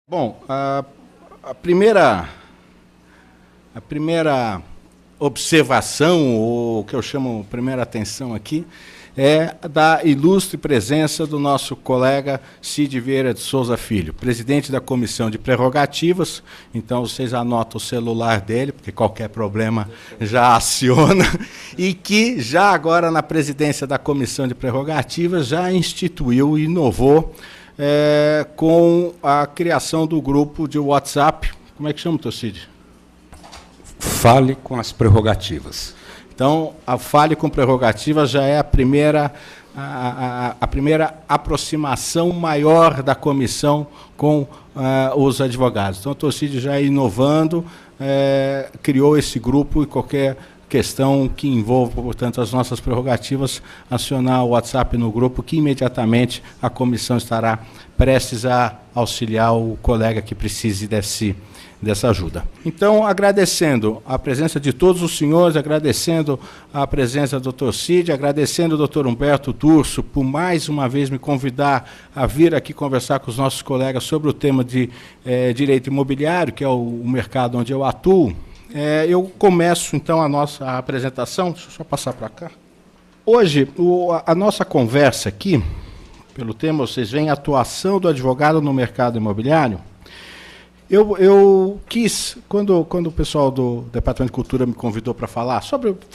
Bom, a primeira observação, ou o que eu chamo primeira atenção aqui, é da ilustre presença do nosso colega Cid Vieira de Souza Filho, presidente da Comissão de Prerrogativas. Então, vocês anotam o celular dele, porque qualquer problema já aciona, e que já agora na presidência da Comissão de Prerrogativas já instituiu e inovou com a criação do grupo de WhatsApp. Como é que chama, teu Cid? Fale com as prerrogativas. Então, a Fale com Prerrogativas já é a primeira aproximação maior da comissão com os advogados. Então, o Torcídio já inovando, criou esse grupo e qualquer questão que envolva, portanto, as nossas prerrogativas, acionar o WhatsApp no grupo, que imediatamente a comissão estará prestes a auxiliar o colega que precise dessa ajuda. Então, agradecendo a presença de todos os senhores, agradecendo a presença do Dr. Cid, agradecendo ao Dr. Humberto Turso por mais uma vez me convidar a vir aqui conversar com os nossos colegas sobre o tema de direito imobiliário, que é o mercado onde eu atuo. Eu começo, então, a nossa apresentação. Deixa eu só passar para cá. Hoje, a nossa conversa aqui, pelo tema, vocês veem a atuação do advogado no mercado imobiliário. Eu quis, quando o pessoal do Departamento de Cultura me convidou para falar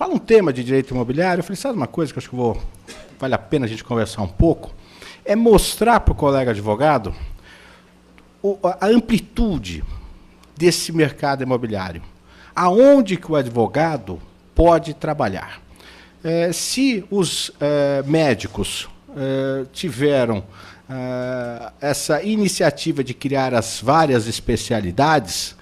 um tema de direito imobiliário, eu falei, sabe uma coisa que eu acho que vale a pena a gente conversar um pouco? É mostrar para o colega advogado a amplitude desse mercado imobiliário. Aonde que o advogado pode trabalhar. Se os médicos tiveram essa iniciativa de criar as várias especialidades,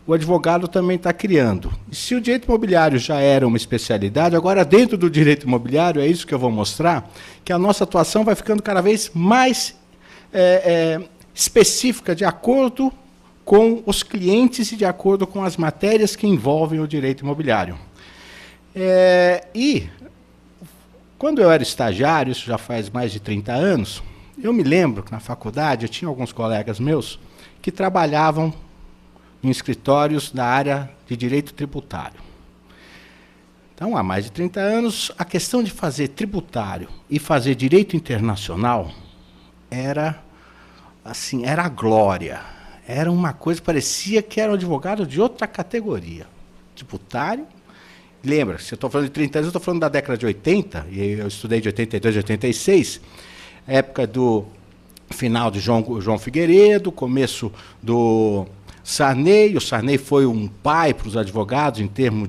o advogado também está criando. E se o direito imobiliário já era uma especialidade, agora dentro do direito imobiliário, é isso que eu vou mostrar, que a nossa atuação vai ficando cada vez mais específica de acordo com os clientes e de acordo com as matérias que envolvem o direito imobiliário. E, quando eu era estagiário, isso já faz mais de 30 anos, eu me lembro que na faculdade eu tinha alguns colegas meus que trabalhavam em escritórios da área de direito tributário. Então, há mais de 30 anos, a questão de fazer tributário e fazer direito internacional era a glória. Era uma coisa, parecia que era um advogado de outra categoria. Tributário. Lembra, se eu estou falando de 30 anos, eu estou falando da década de 80, e eu estudei de 82 a 86, época do final de João Figueiredo, começo do Sarney. O Sarney foi um pai para os advogados em termos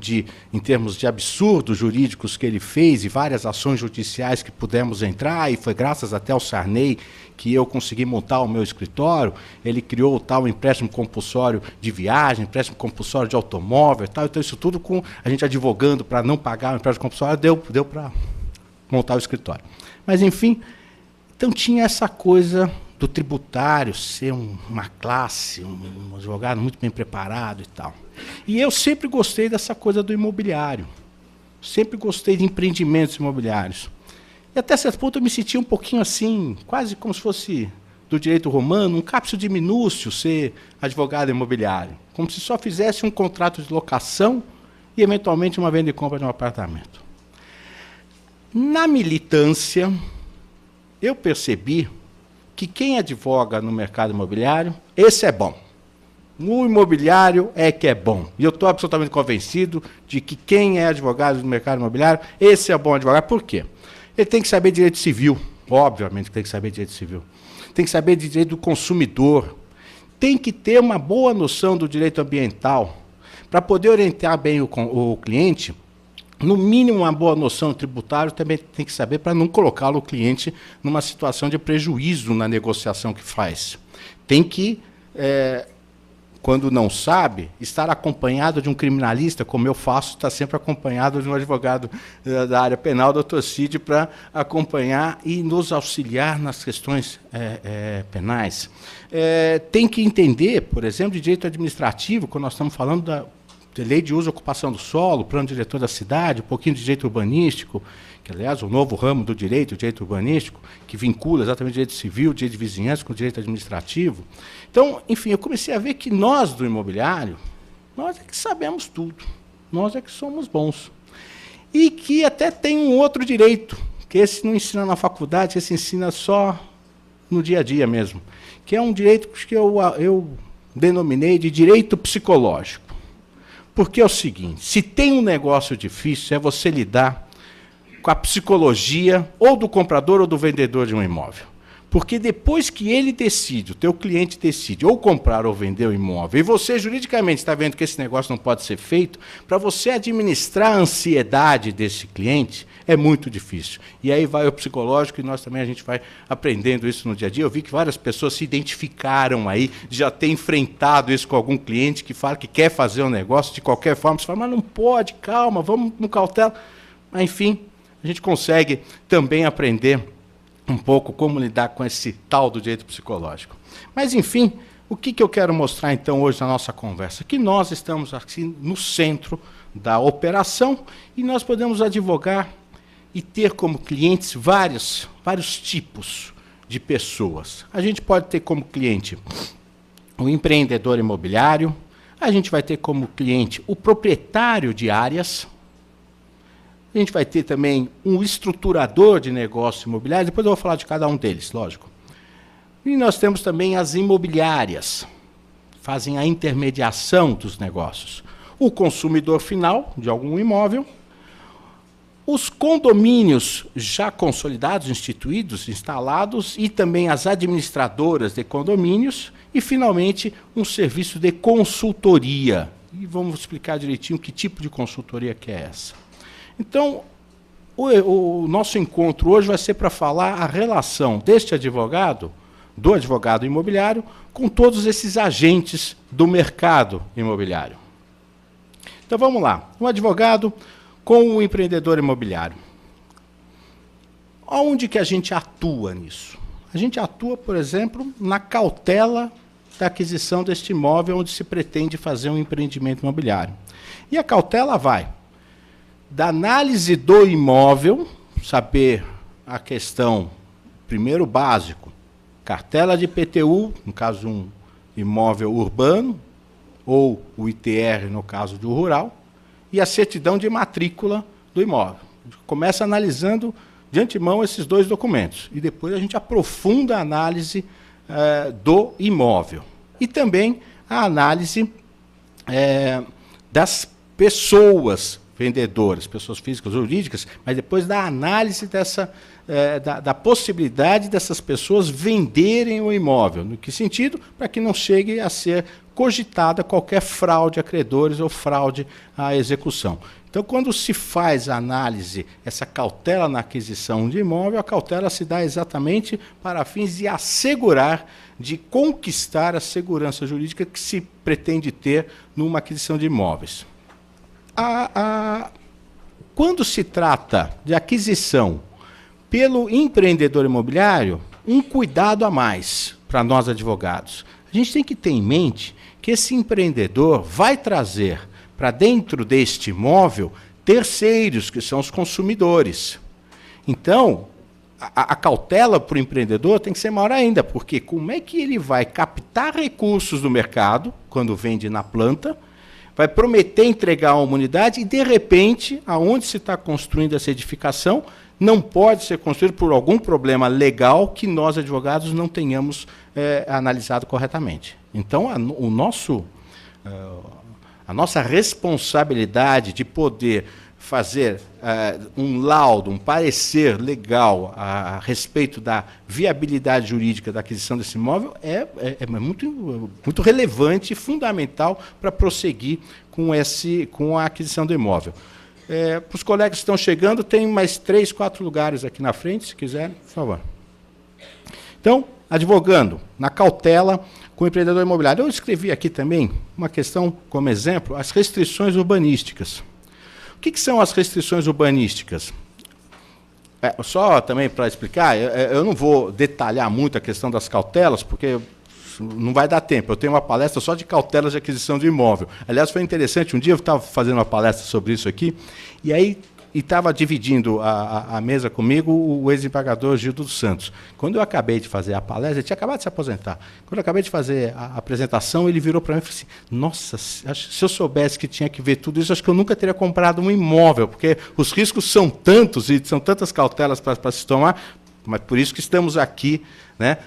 de absurdos jurídicos que ele fez e várias ações judiciais que pudemos entrar, e foi graças até ao Sarney que eu consegui montar o meu escritório. Ele criou o tal empréstimo compulsório de viagem, empréstimo compulsório de automóvel, tal. Então isso tudo com a gente advogando para não pagar o empréstimo compulsório, deu para montar o escritório. Mas, enfim, então tinha essa coisa do tributário ser uma classe, um advogado muito bem preparado e tal. E eu sempre gostei dessa coisa do imobiliário. Sempre gostei de empreendimentos imobiliários. E até certo ponto eu me sentia um pouquinho assim, quase como se fosse do direito romano, um capsu de minúcio ser advogado imobiliário. Como se só fizesse um contrato de locação e, eventualmente, uma venda e compra de um apartamento. Na militância, eu percebi que quem advoga no mercado imobiliário, esse é bom. O imobiliário é que é bom. E eu estou absolutamente convencido de que quem é advogado no mercado imobiliário, esse é bom advogado. Por quê? Ele tem que saber direito civil, obviamente tem que saber direito civil. Tem que saber de direito do consumidor. Tem que ter uma boa noção do direito ambiental. Para poder orientar bem o cliente, no mínimo uma boa noção tributária também tem que saber para não colocá-lo, o cliente, numa situação de prejuízo na negociação que faz. Tem que, quando não sabe, estar acompanhado de um criminalista, como eu faço, está sempre acompanhado de um advogado da área penal, Dr. Cid, para acompanhar e nos auxiliar nas questões penais. Tem que entender, por exemplo, de direito administrativo, quando nós estamos falando lei de uso e ocupação do solo, plano diretor da cidade, um pouquinho de direito urbanístico, que, aliás, o novo ramo do direito, o direito urbanístico, que vincula exatamente o direito civil, o direito de vizinhança com o direito administrativo. Então, enfim, eu comecei a ver que nós, do imobiliário, nós é que sabemos tudo, nós é que somos bons. E que até tem um outro direito, que esse não ensina na faculdade, esse ensina só no dia a dia mesmo, que é um direito que eu denominei de direito psicológico. Porque é o seguinte, se tem um negócio difícil, é você lidar com a psicologia ou do comprador ou do vendedor de um imóvel. Porque depois que ele decide, o teu cliente decide ou comprar ou vender o imóvel, e você juridicamente está vendo que esse negócio não pode ser feito, para você administrar a ansiedade desse cliente, é muito difícil. E aí vai o psicológico, e nós também a gente vai aprendendo isso no dia a dia. Eu vi que várias pessoas se identificaram aí, já ter enfrentado isso com algum cliente que fala que quer fazer um negócio de qualquer forma. Você fala, mas não pode, calma, vamos com cautela. Mas, enfim, a gente consegue também aprender um pouco como lidar com esse tal do direito psicológico. Mas, enfim, o que eu quero mostrar, então, hoje na nossa conversa? Que nós estamos aqui no centro da operação e nós podemos advogar e ter como clientes vários tipos de pessoas. A gente pode ter como cliente o empreendedor imobiliário, a gente vai ter como cliente o proprietário de áreas, a gente vai ter também um estruturador de negócio imobiliário, depois eu vou falar de cada um deles, lógico. E nós temos também as imobiliárias, fazem a intermediação dos negócios. O consumidor final de algum imóvel, os condomínios já consolidados, instituídos, instalados, e também as administradoras de condomínios, e, finalmente, um serviço de consultoria. E vamos explicar direitinho que tipo de consultoria que é essa. Então, o nosso encontro hoje vai ser para falar a relação deste advogado, do advogado imobiliário, com todos esses agentes do mercado imobiliário. Então, vamos lá. Um advogado com o empreendedor imobiliário. Onde que a gente atua nisso? A gente atua, por exemplo, na cautela da aquisição deste imóvel onde se pretende fazer um empreendimento imobiliário. E a cautela vai da análise do imóvel, saber a questão, primeiro básico, cartela de IPTU, no caso de um imóvel urbano, ou o ITR, no caso do rural, e a certidão de matrícula do imóvel. A gente começa analisando de antemão esses dois documentos, e depois a gente aprofunda a análise do imóvel. E também a análise das pessoas vendedoras, pessoas físicas ou jurídicas, mas depois da análise da possibilidade dessas pessoas venderem o imóvel. No que sentido? Para que não chegue a ser cogitada qualquer fraude a credores ou fraude à execução. Então, quando se faz a análise, essa cautela na aquisição de imóvel, a cautela se dá exatamente para fins de assegurar, de conquistar a segurança jurídica que se pretende ter numa aquisição de imóveis. Quando se trata de aquisição pelo empreendedor imobiliário, um cuidado a mais para nós advogados. A gente tem que ter em mente que esse empreendedor vai trazer para dentro deste imóvel terceiros, que são os consumidores. Então, a cautela para o empreendedor tem que ser maior ainda, porque como é que ele vai captar recursos do mercado, quando vende na planta, vai prometer entregar a uma unidade e, de repente, aonde se está construindo essa edificação, não pode ser construído por algum problema legal que nós, advogados, não tenhamos analisado corretamente. Então, a nossa responsabilidade de poder fazer um laudo, um parecer legal a respeito da viabilidade jurídica da aquisição desse imóvel é muito relevante e fundamental para prosseguir com a aquisição do imóvel. Para os colegas que estão chegando, tem mais 3, 4 lugares aqui na frente, se quiserem, por favor. Então, advogando na cautela com o empreendedor imobiliário. Eu escrevi aqui também uma questão como exemplo, as restrições urbanísticas. O que são as restrições urbanísticas? Só também para explicar, eu não vou detalhar muito a questão das cautelas, porque não vai dar tempo. Eu tenho uma palestra só de cautelas de aquisição de imóvel. Aliás, foi interessante, um dia eu estava fazendo uma palestra sobre isso aqui, e aí estava dividindo a mesa comigo o ex-embargador Gildo dos Santos. Quando eu acabei de fazer a palestra, ele tinha acabado de se aposentar. Quando eu acabei de fazer a apresentação, ele virou para mim e falou assim, nossa, se eu soubesse que tinha que ver tudo isso, acho que eu nunca teria comprado um imóvel, porque os riscos são tantos e são tantas cautelas para se tomar, mas por isso que estamos aqui, né,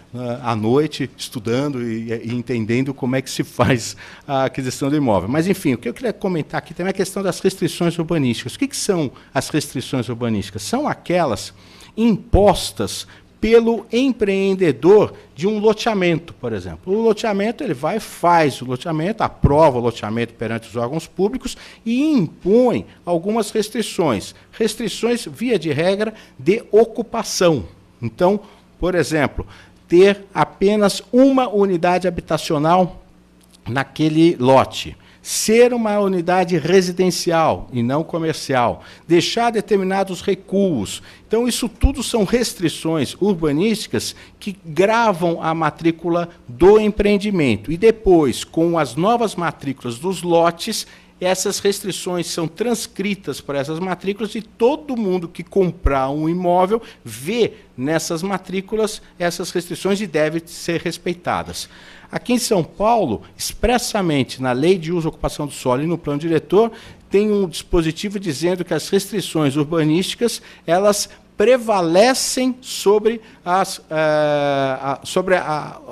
à noite, estudando e entendendo como é que se faz a aquisição do imóvel. Mas, enfim, o que eu queria comentar aqui também é a questão das restrições urbanísticas. O que são as restrições urbanísticas? São aquelas impostas pelo empreendedor de um loteamento, por exemplo. O loteamento, ele vai, faz o loteamento, aprova o loteamento perante os órgãos públicos e impõe algumas restrições. Restrições, via de regra, de ocupação. Então, por exemplo, ter apenas uma unidade habitacional naquele lote, ser uma unidade residencial e não comercial, deixar determinados recuos. Então, isso tudo são restrições urbanísticas que gravam a matrícula do empreendimento. E depois, com as novas matrículas dos lotes, essas restrições são transcritas por essas matrículas e todo mundo que comprar um imóvel vê nessas matrículas essas restrições e devem ser respeitadas. Aqui em São Paulo, expressamente na Lei de Uso e Ocupação do Solo e no Plano Diretor, tem um dispositivo dizendo que as restrições urbanísticas, elas prevalecem sobre,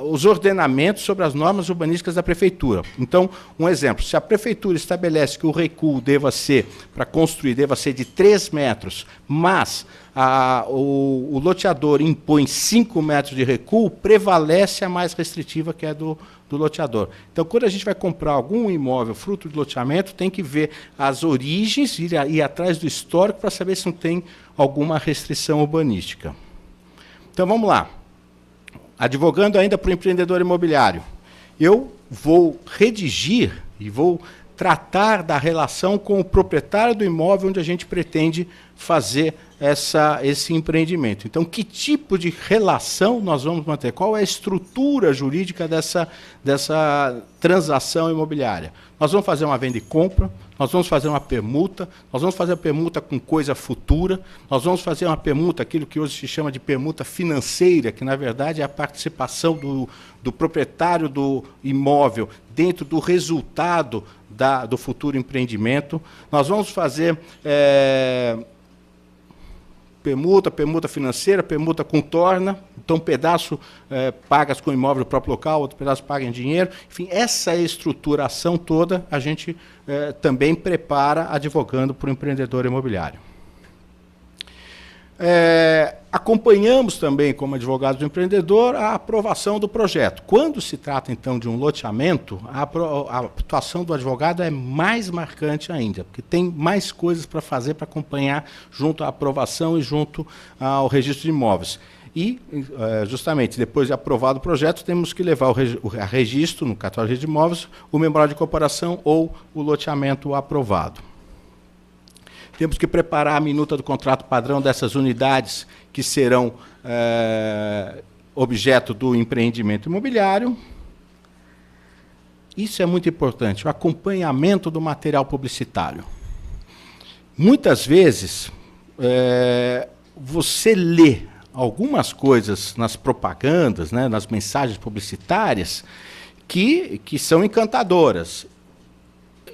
os ordenamentos, sobre as normas urbanísticas da prefeitura. Então, um exemplo, se a prefeitura estabelece que o recuo deva ser, para construir, deva ser de 3 metros, mas o loteador impõe 5 metros de recuo, prevalece a mais restritiva, que é do loteador. Então, quando a gente vai comprar algum imóvel fruto de loteamento, tem que ver as origens, ir atrás do histórico para saber se não tem alguma restrição urbanística. Então, vamos lá. Advogando ainda para o empreendedor imobiliário. Eu vou redigir e vou tratar da relação com o proprietário do imóvel onde a gente pretende fazer esse empreendimento. Então, que tipo de relação nós vamos manter? Qual é a estrutura jurídica dessa transação imobiliária? Nós vamos fazer uma venda e compra, nós vamos fazer uma permuta, nós vamos fazer a permuta com coisa futura, nós vamos fazer uma permuta, aquilo que hoje se chama de permuta financeira, que, na verdade, é a participação do proprietário do imóvel dentro do resultado do futuro empreendimento. Nós vamos fazer permuta financeira, permuta com torna, então um pedaço pagas com imóvel do próprio local, outro pedaço paga em dinheiro. Enfim, essa estruturação toda a gente também prepara advogando para o empreendedor imobiliário. Acompanhamos também, como advogados do empreendedor, a aprovação do projeto. Quando se trata, então, de um loteamento, a atuação do advogado é mais marcante ainda, porque tem mais coisas para fazer, para acompanhar junto à aprovação e junto ao registro de imóveis. E, justamente, depois de aprovado o projeto, temos que levar a registro, no cartório de imóveis, o memorial de incorporação ou o loteamento aprovado. Temos que preparar a minuta do contrato padrão dessas unidades que serão objeto do empreendimento imobiliário. Isso é muito importante, o acompanhamento do material publicitário. Muitas vezes, você lê algumas coisas nas propagandas, né, nas mensagens publicitárias, que são encantadoras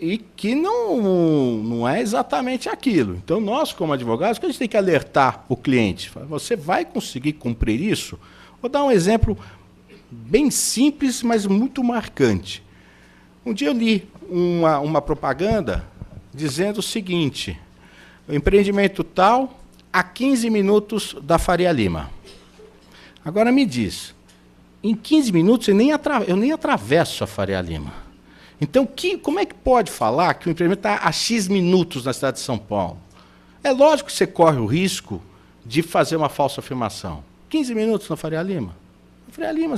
e que não é exatamente aquilo. Então, nós, como advogados, a gente tem que alertar o cliente. Você vai conseguir cumprir isso? Vou dar um exemplo bem simples, mas muito marcante. Um dia eu li uma propaganda dizendo o seguinte: o empreendimento tal, a 15 minutos da Faria Lima. Agora me diz, em 15 minutos eu nem atravesso a Faria Lima. Então, como é que pode falar que o empreendimento está a X minutos na cidade de São Paulo? É lógico que você corre o risco de fazer uma falsa afirmação. 15 minutos na Faria Lima? Na Faria Lima,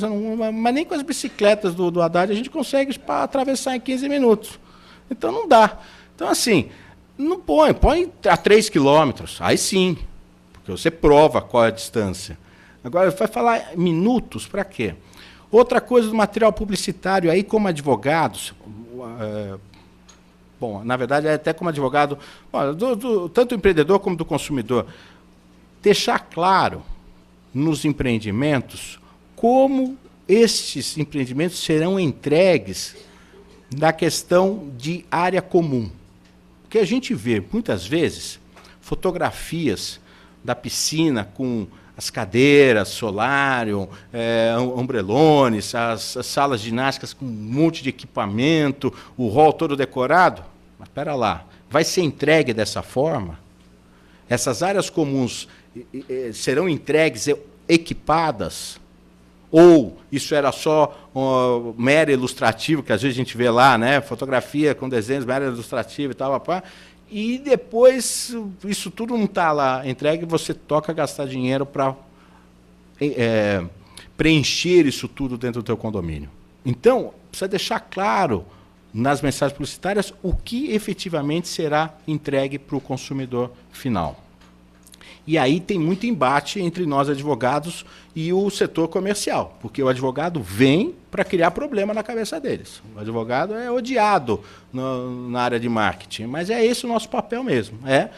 mas nem com as bicicletas do Haddad a gente consegue atravessar em 15 minutos. Então, não dá. Então, assim, não põe a 3 quilômetros, aí sim, porque você prova qual é a distância. Agora, vai falar minutos para quê? Outra coisa do material publicitário, aí como advogados, bom, na verdade, é até como advogado, tanto do empreendedor como do consumidor, deixar claro nos empreendimentos como estes empreendimentos serão entregues na questão de área comum. Porque a gente vê, muitas vezes, fotografias da piscina com as cadeiras, solário, ombrelones, as salas ginásticas com um monte de equipamento, o hall todo decorado. Mas espera lá, vai ser entregue dessa forma? Essas áreas comuns serão entregues equipadas? Ou isso era só mero ilustrativo, que às vezes a gente vê lá, né? Fotografia com desenhos, mero ilustrativo e tal, e depois isso tudo não está lá entregue, você toca gastar dinheiro para preencher isso tudo dentro do teu condomínio. Então, precisa deixar claro nas mensagens publicitárias o que efetivamente será entregue para o consumidor final. E aí tem muito embate entre nós advogados e o setor comercial, porque o advogado vem para criar problema na cabeça deles. O advogado é odiado na área de marketing, mas é esse o nosso papel mesmo, é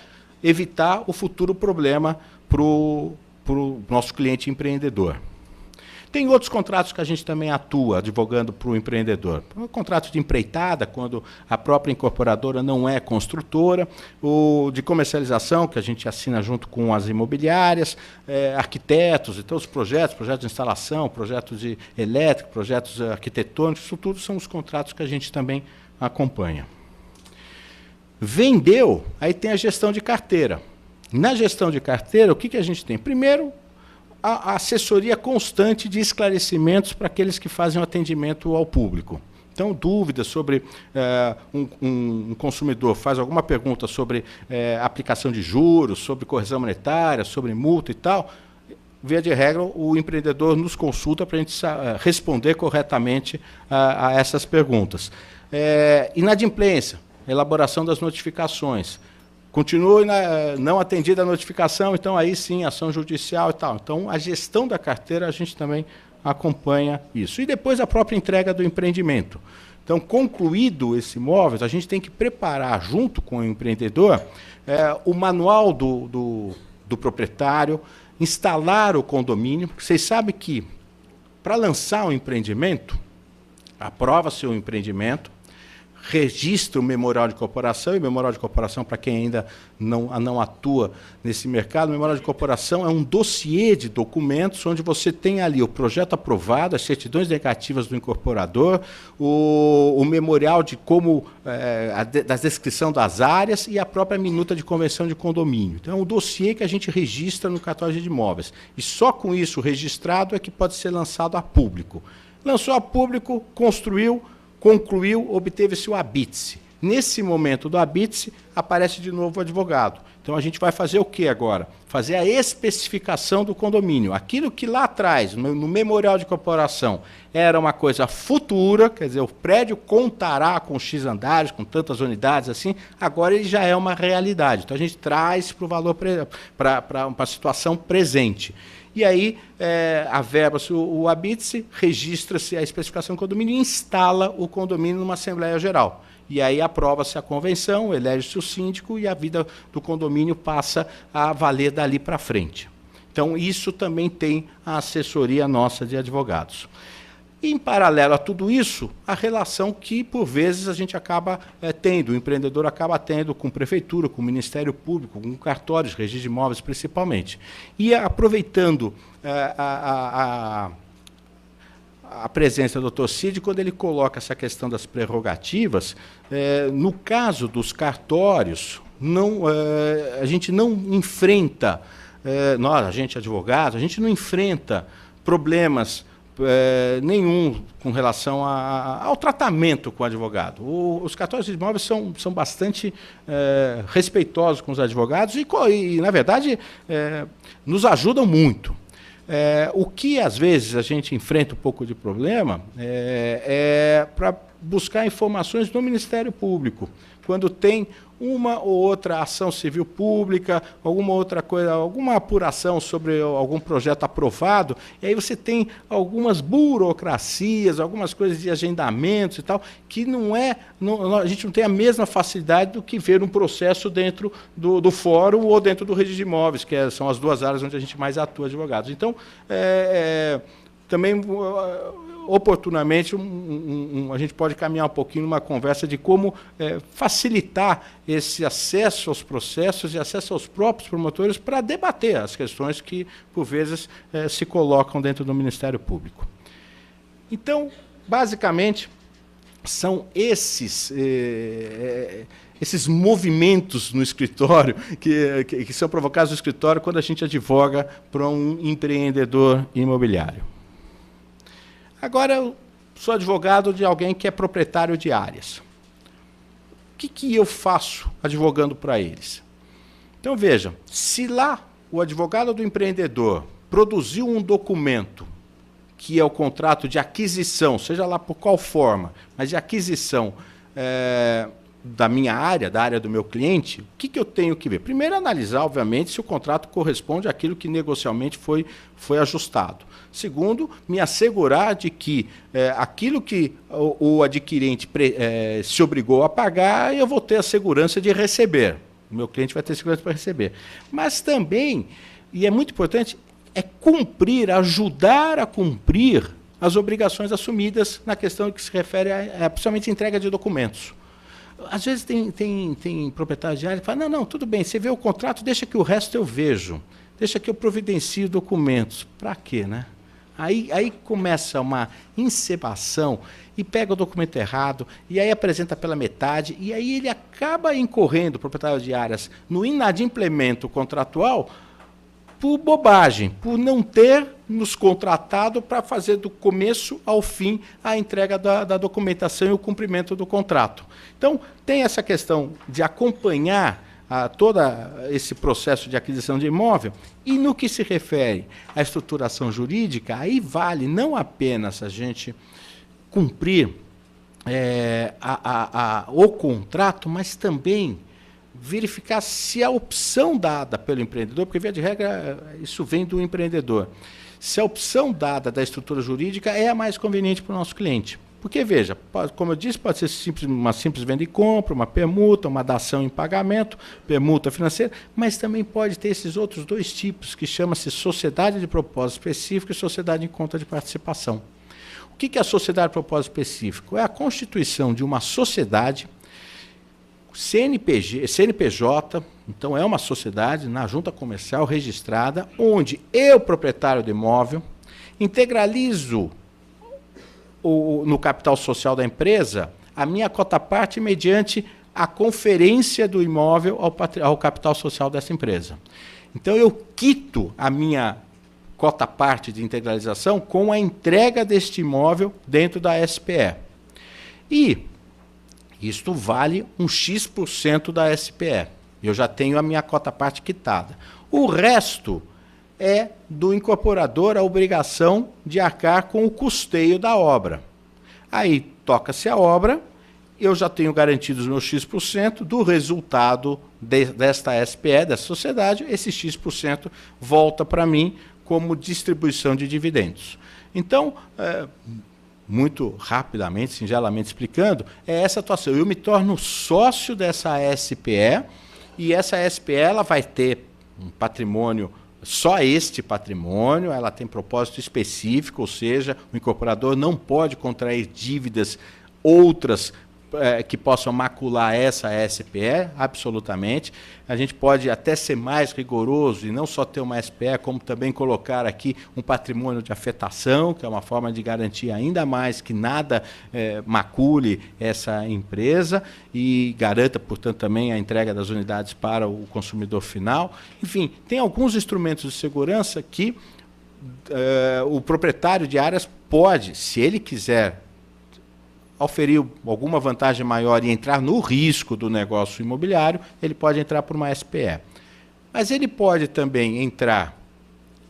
evitar o futuro problema para o nosso cliente empreendedor. Tem outros contratos que a gente também atua, advogando para o empreendedor. O contrato de empreitada, quando a própria incorporadora não é construtora, o de comercialização, que a gente assina junto com as imobiliárias, arquitetos, então os projetos de instalação, projetos de elétrico, projetos arquitetônicos, isso tudo são os contratos que a gente também acompanha. Vendeu, aí tem a gestão de carteira. Na gestão de carteira, o que a gente tem? Primeiro, a assessoria constante de esclarecimentos para aqueles que fazem o atendimento ao público. Então, dúvidas sobre um consumidor faz alguma pergunta sobre aplicação de juros, sobre correção monetária, sobre multa e tal, via de regra, o empreendedor nos consulta para a gente responder corretamente a essas perguntas. Inadimplência, elaboração das notificações. Continua não atendida a notificação, então aí sim, ação judicial e tal. Então, a gestão da carteira, a gente também acompanha isso. E depois a própria entrega do empreendimento. Então, concluído esse imóvel, a gente tem que preparar, junto com o empreendedor, o manual do proprietário, instalar o condomínio. Vocês sabem que, para lançar um empreendimento, aprova-se o empreendimento, registra o memorial de incorporação, e memorial de incorporação, para quem ainda não atua nesse mercado, o memorial de incorporação é um dossiê de documentos onde você tem ali o projeto aprovado, as certidões negativas do incorporador, o memorial de como da descrição das áreas e a própria minuta de convenção de condomínio. Então, é um dossiê que a gente registra no cartório de imóveis. E só com isso registrado é que pode ser lançado a público. Lançou a público, construiu, concluiu, obteve-se o habite-se. Nesse momento do habite-se, aparece de novo o advogado. Então, a gente vai fazer o que agora? Fazer a especificação do condomínio. Aquilo que lá atrás, no memorial de incorporação, era uma coisa futura, quer dizer, o prédio contará com X andares, com tantas unidades, assim, agora ele já é uma realidade. Então, a gente traz para o valor, para a situação presente. E aí, averba-se o habite-se, registra-se a especificação do condomínio e instala o condomínio numa Assembleia Geral. E aí aprova-se a convenção, elege-se o síndico e a vida do condomínio passa a valer dali para frente. Então, isso também tem a assessoria nossa de advogados. E, em paralelo a tudo isso, a relação que, por vezes, a gente acaba tendo, o empreendedor acaba tendo com prefeitura, com o Ministério Público, com cartórios, registro de imóveis, principalmente. E, aproveitando a presença do Dr. Cid, quando ele coloca essa questão das prerrogativas, no caso dos cartórios, a gente não enfrenta, nós, a gente advogado, a gente não enfrenta problemas nenhum com relação ao tratamento com o advogado. Os cartórios de imóveis são bastante respeitosos com os advogados e na verdade, nos ajudam muito. O que, às vezes, a gente enfrenta um pouco de problema é para buscar informações no Ministério Público. quando tem uma ou outra ação civil pública, alguma outra coisa, alguma apuração sobre algum projeto aprovado, e aí você tem algumas burocracias, algumas coisas de agendamentos e tal, que a gente não tem a mesma facilidade do que ver um processo dentro do fórum ou dentro do registro de imóveis, que são as duas áreas onde a gente mais atua, advogados. Então, também oportunamente a gente pode caminhar um pouquinho numa conversa de como facilitar esse acesso aos processos e acesso aos próprios promotores para debater as questões que, por vezes, se colocam dentro do Ministério Público. Então, basicamente, são esses movimentos no escritório que são provocados no escritório quando a gente advoga para um empreendedor imobiliário. Agora, eu sou advogado de alguém que é proprietário de áreas. O que eu faço advogando para eles? Então, veja, se lá o advogado do empreendedor produziu um documento, que é o contrato de aquisição, seja lá por qual forma, mas de aquisição da minha área, da área do meu cliente, o que eu tenho que ver? Primeiro, analisar, obviamente, se o contrato corresponde àquilo que negocialmente foi ajustado. Segundo, me assegurar de que aquilo que o adquirente se obrigou a pagar, eu vou ter a segurança de receber. O meu cliente vai ter segurança para receber. Mas também, e é muito importante, é cumprir, ajudar a cumprir as obrigações assumidas na questão que se refere principalmente à entrega de documentos. Às vezes tem proprietário de área que fala, não, tudo bem, você vê o contrato, deixa que o resto eu vejo, deixa que eu providencie documentos. Para quê, né? Aí começa uma encebação e pega o documento errado, e aí apresenta pela metade, e aí ele acaba incorrendo, o proprietário de áreas, no inadimplemento contratual por bobagem, por não ter nos contratado para fazer do começo ao fim a entrega da documentação e o cumprimento do contrato. Então, tem essa questão de acompanhar todo esse processo de aquisição de imóvel, e no que se refere à estruturação jurídica, aí vale não apenas a gente cumprir o contrato, mas também verificar se a opção dada pelo empreendedor, porque, via de regra, isso vem do empreendedor, se a opção dada da estrutura jurídica é a mais conveniente para o nosso cliente. Porque, veja, como eu disse, pode ser uma simples venda e compra, uma permuta, uma dação em pagamento, permuta financeira, mas também pode ter esses outros dois tipos, que chama-se sociedade de propósito específico e sociedade em conta de participação. O que é a sociedade de propósito específico? É a constituição de uma sociedade CNPJ, então é uma sociedade na junta comercial registrada, onde eu, proprietário do imóvel, integralizo no capital social da empresa a minha cota-parte mediante a conferência do imóvel ao capital social dessa empresa. Então eu quito a minha cota-parte de integralização com a entrega deste imóvel dentro da SPE. E isto vale um X% da SPE. Eu já tenho a minha cota-parte quitada. O resto é do incorporador a obrigação de arcar com o custeio da obra. Aí toca-se a obra, eu já tenho garantido os meus X% do resultado desta SPE, dessa sociedade, esse X% volta para mim como distribuição de dividendos. Então, muito rapidamente, singelamente explicando, é essa atuação. Eu me torno sócio dessa SPE, e essa SPE ela vai ter um patrimônio, só este patrimônio, ela tem propósito específico, ou seja, o incorporador não pode contrair dívidas outras que possam macular essa SPE, absolutamente. A gente pode até ser mais rigoroso e não só ter uma SPE, como também colocar aqui um patrimônio de afetação, que é uma forma de garantir ainda mais que nada macule essa empresa e garanta, portanto, também a entrega das unidades para o consumidor final. Enfim, tem alguns instrumentos de segurança que o proprietário de áreas pode, se ele quiser oferir alguma vantagem maior e entrar no risco do negócio imobiliário, ele pode entrar por uma SPE. Mas ele pode também entrar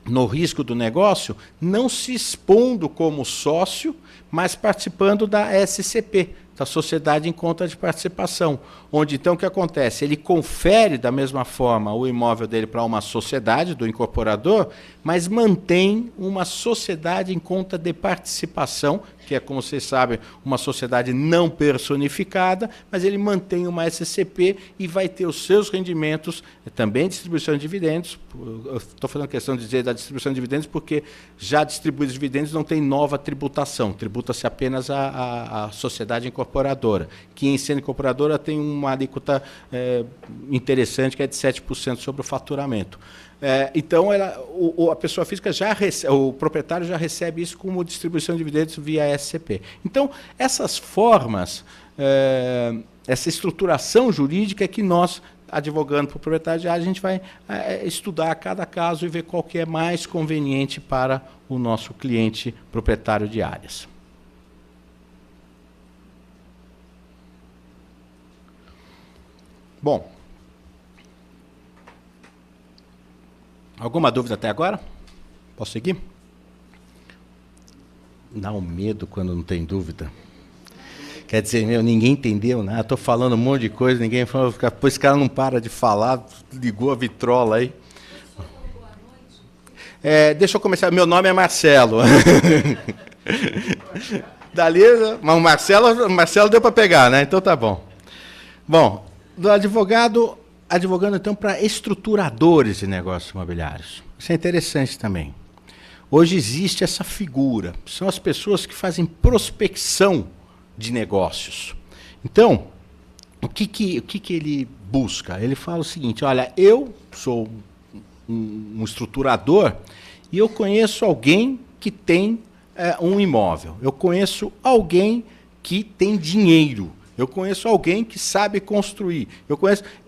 no risco do negócio, não se expondo como sócio, mas participando da SCP, da Sociedade em Conta de Participação, onde então o que acontece? Ele confere da mesma forma o imóvel dele para uma sociedade do incorporador, mas mantém uma sociedade em conta de participação, que é, como vocês sabem, uma sociedade não personificada, mas ele mantém uma SCP e vai ter os seus rendimentos, também distribuição de dividendos. Eu estou fazendo questão de dizer da distribuição de dividendos porque já distribuídos dividendos não tem nova tributação, tributa-se apenas a sociedade incorporadora, que em sendo incorporadora tem uma alíquota interessante, que é de 7% sobre o faturamento. Então, a pessoa física o proprietário já recebe isso como distribuição de dividendos via SCP. Então, essas formas, essa estruturação jurídica é que nós, advogando para o proprietário de área, a gente vai estudar cada caso e ver qual que é mais conveniente para o nosso cliente proprietário de áreas. Bom, alguma dúvida até agora? Posso seguir? Dá um medo quando não tem dúvida. Quer dizer, ninguém entendeu nada. Estou falando um monte de coisa, ninguém falou. Depois esse cara não para de falar, ligou a vitrola aí. Deixa eu começar. Meu nome é Marcelo. Dali, mas o Marcelo deu para pegar, né? Então tá bom. Bom, do advogando então para estruturadores de negócios imobiliários. Isso é interessante também. Hoje existe essa figura, são as pessoas que fazem prospecção de negócios. Então, o que ele busca? Ele fala o seguinte: olha, eu sou um estruturador e eu conheço alguém que tem um imóvel, eu conheço alguém que tem dinheiro, eu conheço alguém que sabe construir.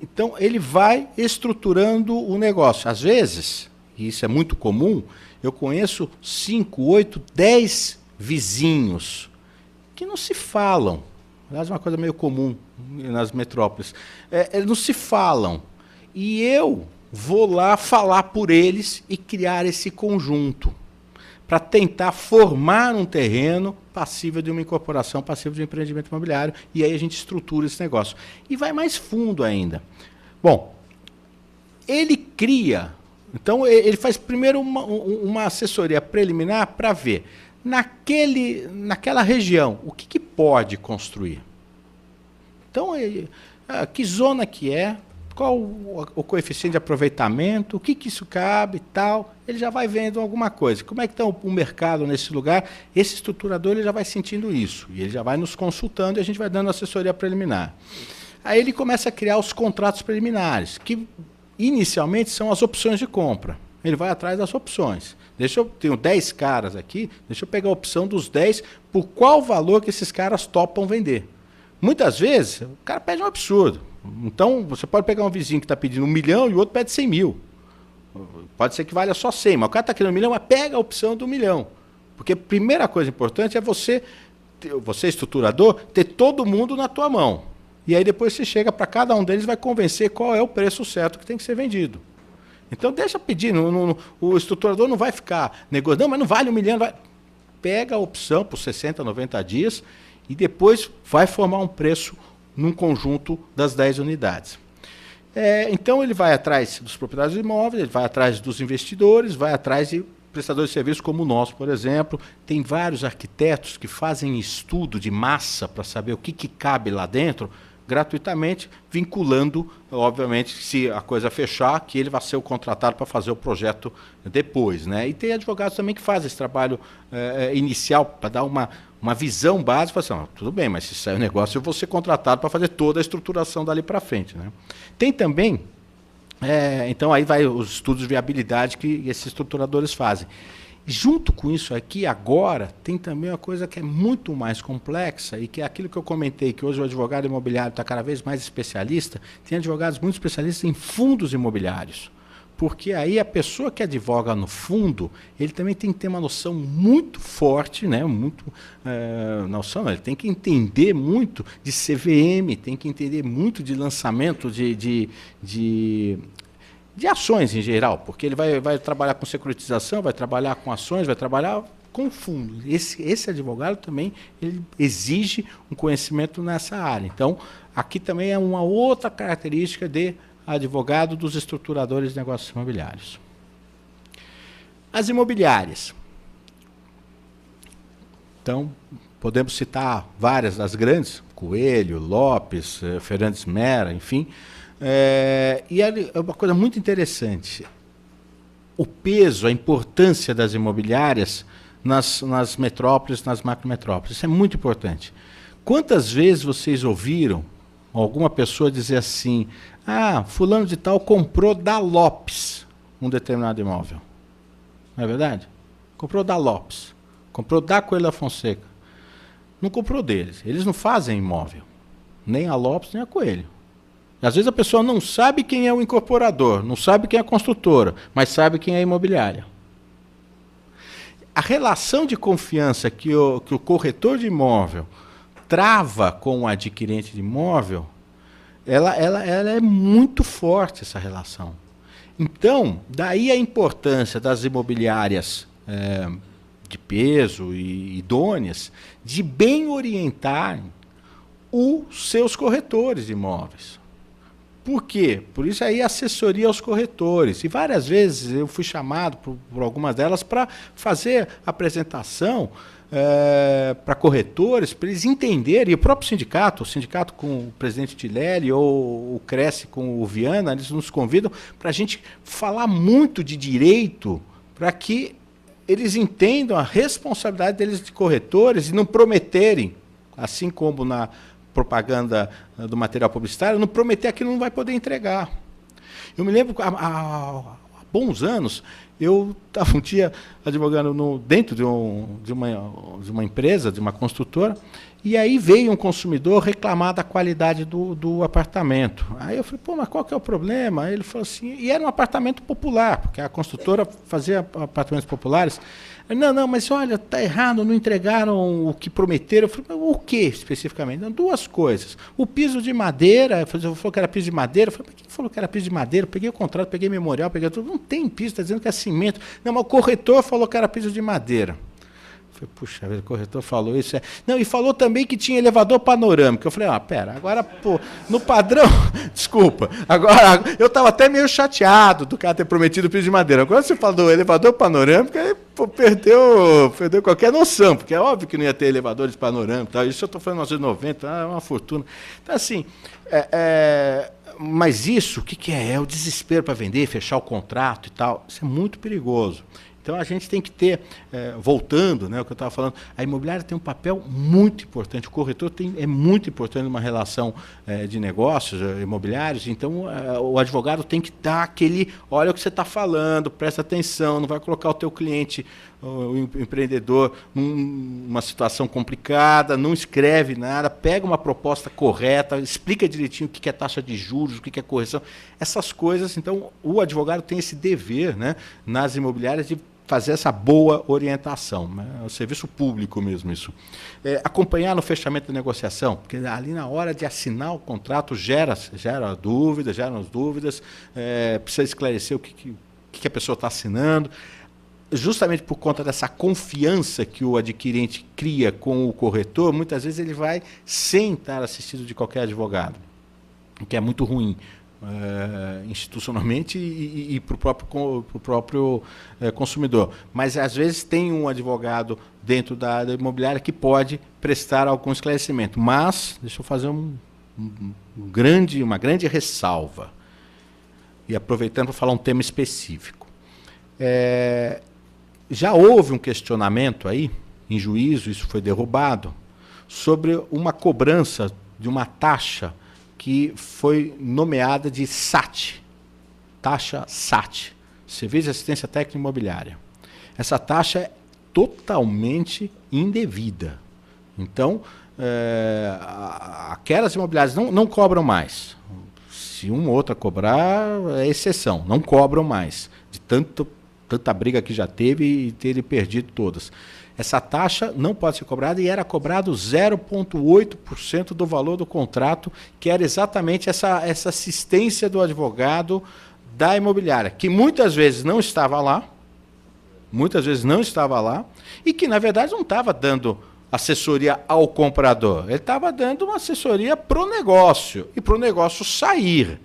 Então, ele vai estruturando o negócio. Às vezes, e isso é muito comum, eu conheço 5, 8, 10 vizinhos que não se falam. Aliás, é uma coisa meio comum nas metrópoles. Eles não se falam. E eu vou lá falar por eles e criar esse conjunto para tentar formar um terreno passível de uma incorporação, passível de um empreendimento imobiliário, e aí a gente estrutura esse negócio. E vai mais fundo ainda. Bom, ele cria, então ele faz primeiro uma assessoria preliminar para ver, naquela região, o que pode construir. Então, que zona que é, qual o coeficiente de aproveitamento, o que isso cabe e tal, ele já vai vendo alguma coisa. Como é que está o mercado nesse lugar? Esse estruturador ele já vai sentindo isso, e ele já vai nos consultando e a gente vai dando assessoria preliminar. Aí ele começa a criar os contratos preliminares, que inicialmente são as opções de compra. Ele vai atrás das opções. Tenho 10 caras aqui, deixa eu pegar a opção dos 10, por qual valor que esses caras topam vender. Muitas vezes, o cara pede um absurdo. Então, você pode pegar um vizinho que está pedindo 1 milhão e o outro pede 100 mil. Pode ser que valha só 100, mas o cara está querendo 1 milhão, mas pega a opção do 1 milhão. Porque a primeira coisa importante é você estruturador, ter todo mundo na tua mão. E aí depois você chega para cada um deles e vai convencer qual é o preço certo que tem que ser vendido. Então deixa pedir, o estruturador não vai ficar negociando, não, mas não vale 1 milhão, pega a opção por 60, 90 dias e depois vai formar um preço num conjunto das 10 unidades. Então ele vai atrás dos proprietários de imóveis, ele vai atrás dos investidores, vai atrás de prestadores de serviços como nós, por exemplo. Tem vários arquitetos que fazem estudo de massa para saber o que cabe lá dentro, gratuitamente, vinculando, obviamente, se a coisa fechar, que ele vai ser o contratado para fazer o projeto depois, né? E tem advogados também que fazem esse trabalho inicial para dar uma visão básica, assim, tudo bem, mas se sair o negócio, eu vou ser contratado para fazer toda a estruturação dali para frente, né? Tem também, então aí vai os estudos de viabilidade que esses estruturadores fazem. Junto com isso aqui, agora, tem também uma coisa que é muito mais complexa e que é aquilo que eu comentei, que hoje o advogado imobiliário está cada vez mais especialista. Tem advogados muito especialistas em fundos imobiliários, porque aí a pessoa que advoga no fundo, ele também tem que ter uma noção muito forte, né? Ele tem que entender muito de CVM, tem que entender muito de lançamento de de ações em geral, porque ele vai trabalhar com securitização, vai trabalhar com ações, vai trabalhar com fundos. Esse advogado também ele exige um conhecimento nessa área. Então, aqui também é uma outra característica de advogado dos estruturadores de negócios imobiliários. As imobiliárias. Então, podemos citar várias das grandes, Coelho, Lopes, Fernandes Mera, enfim. E é uma coisa muito interessante. O peso, a importância das imobiliárias nas metrópoles, nas macrometrópoles. Isso é muito importante. Quantas vezes vocês ouviram alguma pessoa dizer assim, fulano de tal comprou da Lopes um determinado imóvel? Não é verdade? Comprou da Lopes, comprou da Coelho da Fonseca. Não comprou deles. Eles não fazem imóvel. Nem a Lopes, nem a Coelho. Às vezes a pessoa não sabe quem é o incorporador, não sabe quem é a construtora, mas sabe quem é a imobiliária. A relação de confiança que o corretor de imóvel trava com o adquirente de imóvel, ela é muito forte, essa relação. Então, daí a importância das imobiliárias de peso e idôneas de bem orientarem os seus corretores de imóveis. Por quê? Por isso aí assessoria aos corretores. E várias vezes eu fui chamado por algumas delas para fazer apresentação para corretores, para eles entenderem, e o próprio sindicato, o sindicato com o presidente Tilelli ou o Cresce com o Viana, eles nos convidam para a gente falar muito de direito, para que eles entendam a responsabilidade deles de corretores e não prometerem, assim como na propaganda do material publicitário, não prometer aquilo não vai poder entregar. Eu me lembro, há bons anos, eu estava um dia advogando dentro de uma empresa, de uma construtora, e aí veio um consumidor reclamar da qualidade do apartamento. Aí eu falei, mas qual que é o problema? Aí ele falou assim, e era um apartamento popular, porque a construtora fazia apartamentos populares. Não, mas olha, está errado, não entregaram o que prometeram. Eu falei, o que especificamente? Não, duas coisas. O piso de madeira, falou que era piso de madeira. Eu falei, quem falou que era piso de madeira? Eu peguei o contrato, peguei memorial, peguei tudo. Não tem piso, está dizendo que é cimento. Não, mas o corretor falou que era piso de madeira. Eu falei, puxa, o corretor falou isso. Não, e falou também que tinha elevador panorâmico. Eu falei, pera, agora, no padrão, desculpa, agora, eu estava até meio chateado do cara ter prometido piso de madeira. Agora você falou do elevador panorâmico, aí perdeu qualquer noção, porque é óbvio que não ia ter elevadores panorâmicos, tá? Isso eu estou falando em 1990, é uma fortuna. Então, assim, mas isso, o que é? É o desespero para vender, fechar o contrato e tal. Isso é muito perigoso. Então, a gente tem que ter, voltando, né, o que eu estava falando, a imobiliária tem um papel muito importante, o corretor é muito importante numa relação de negócios imobiliários, então o advogado tem que dar aquele, olha o que você está falando, presta atenção, não vai colocar o teu cliente, o empreendedor, numa situação complicada, não escreve nada, pega uma proposta correta, explica direitinho o que é taxa de juros, o que é correção, essas coisas. Então, o advogado tem esse dever, né, nas imobiliárias de fazer essa boa orientação, né? É o serviço público mesmo isso. Acompanhar no fechamento da negociação, porque ali na hora de assinar o contrato geram as dúvidas, precisa esclarecer o que a pessoa está assinando. Justamente por conta dessa confiança que o adquirente cria com o corretor, muitas vezes ele vai sem estar assistido de qualquer advogado, o que é muito ruim. Institucionalmente e para o próprio consumidor. Mas, às vezes, tem um advogado dentro da imobiliária que pode prestar algum esclarecimento. Mas, deixa eu fazer uma grande ressalva. E aproveitando para falar um tema específico. Já houve um questionamento aí, em juízo, isso foi derrubado, sobre uma cobrança de uma taxa que foi nomeada de SAT, taxa SAT, Serviço de Assistência Técnica Imobiliária. Essa taxa é totalmente indevida. Então, aquelas imobiliárias não cobram mais. Se uma ou outra cobrar, é exceção, não cobram mais, de tanta briga que já teve e terem perdido todas. Essa taxa não pode ser cobrada e era cobrado 0,8% do valor do contrato, que era exatamente essa assistência do advogado da imobiliária, que muitas vezes não estava lá, e que, na verdade, não estava dando assessoria ao comprador, ele estava dando uma assessoria para o negócio, e para o negócio sair.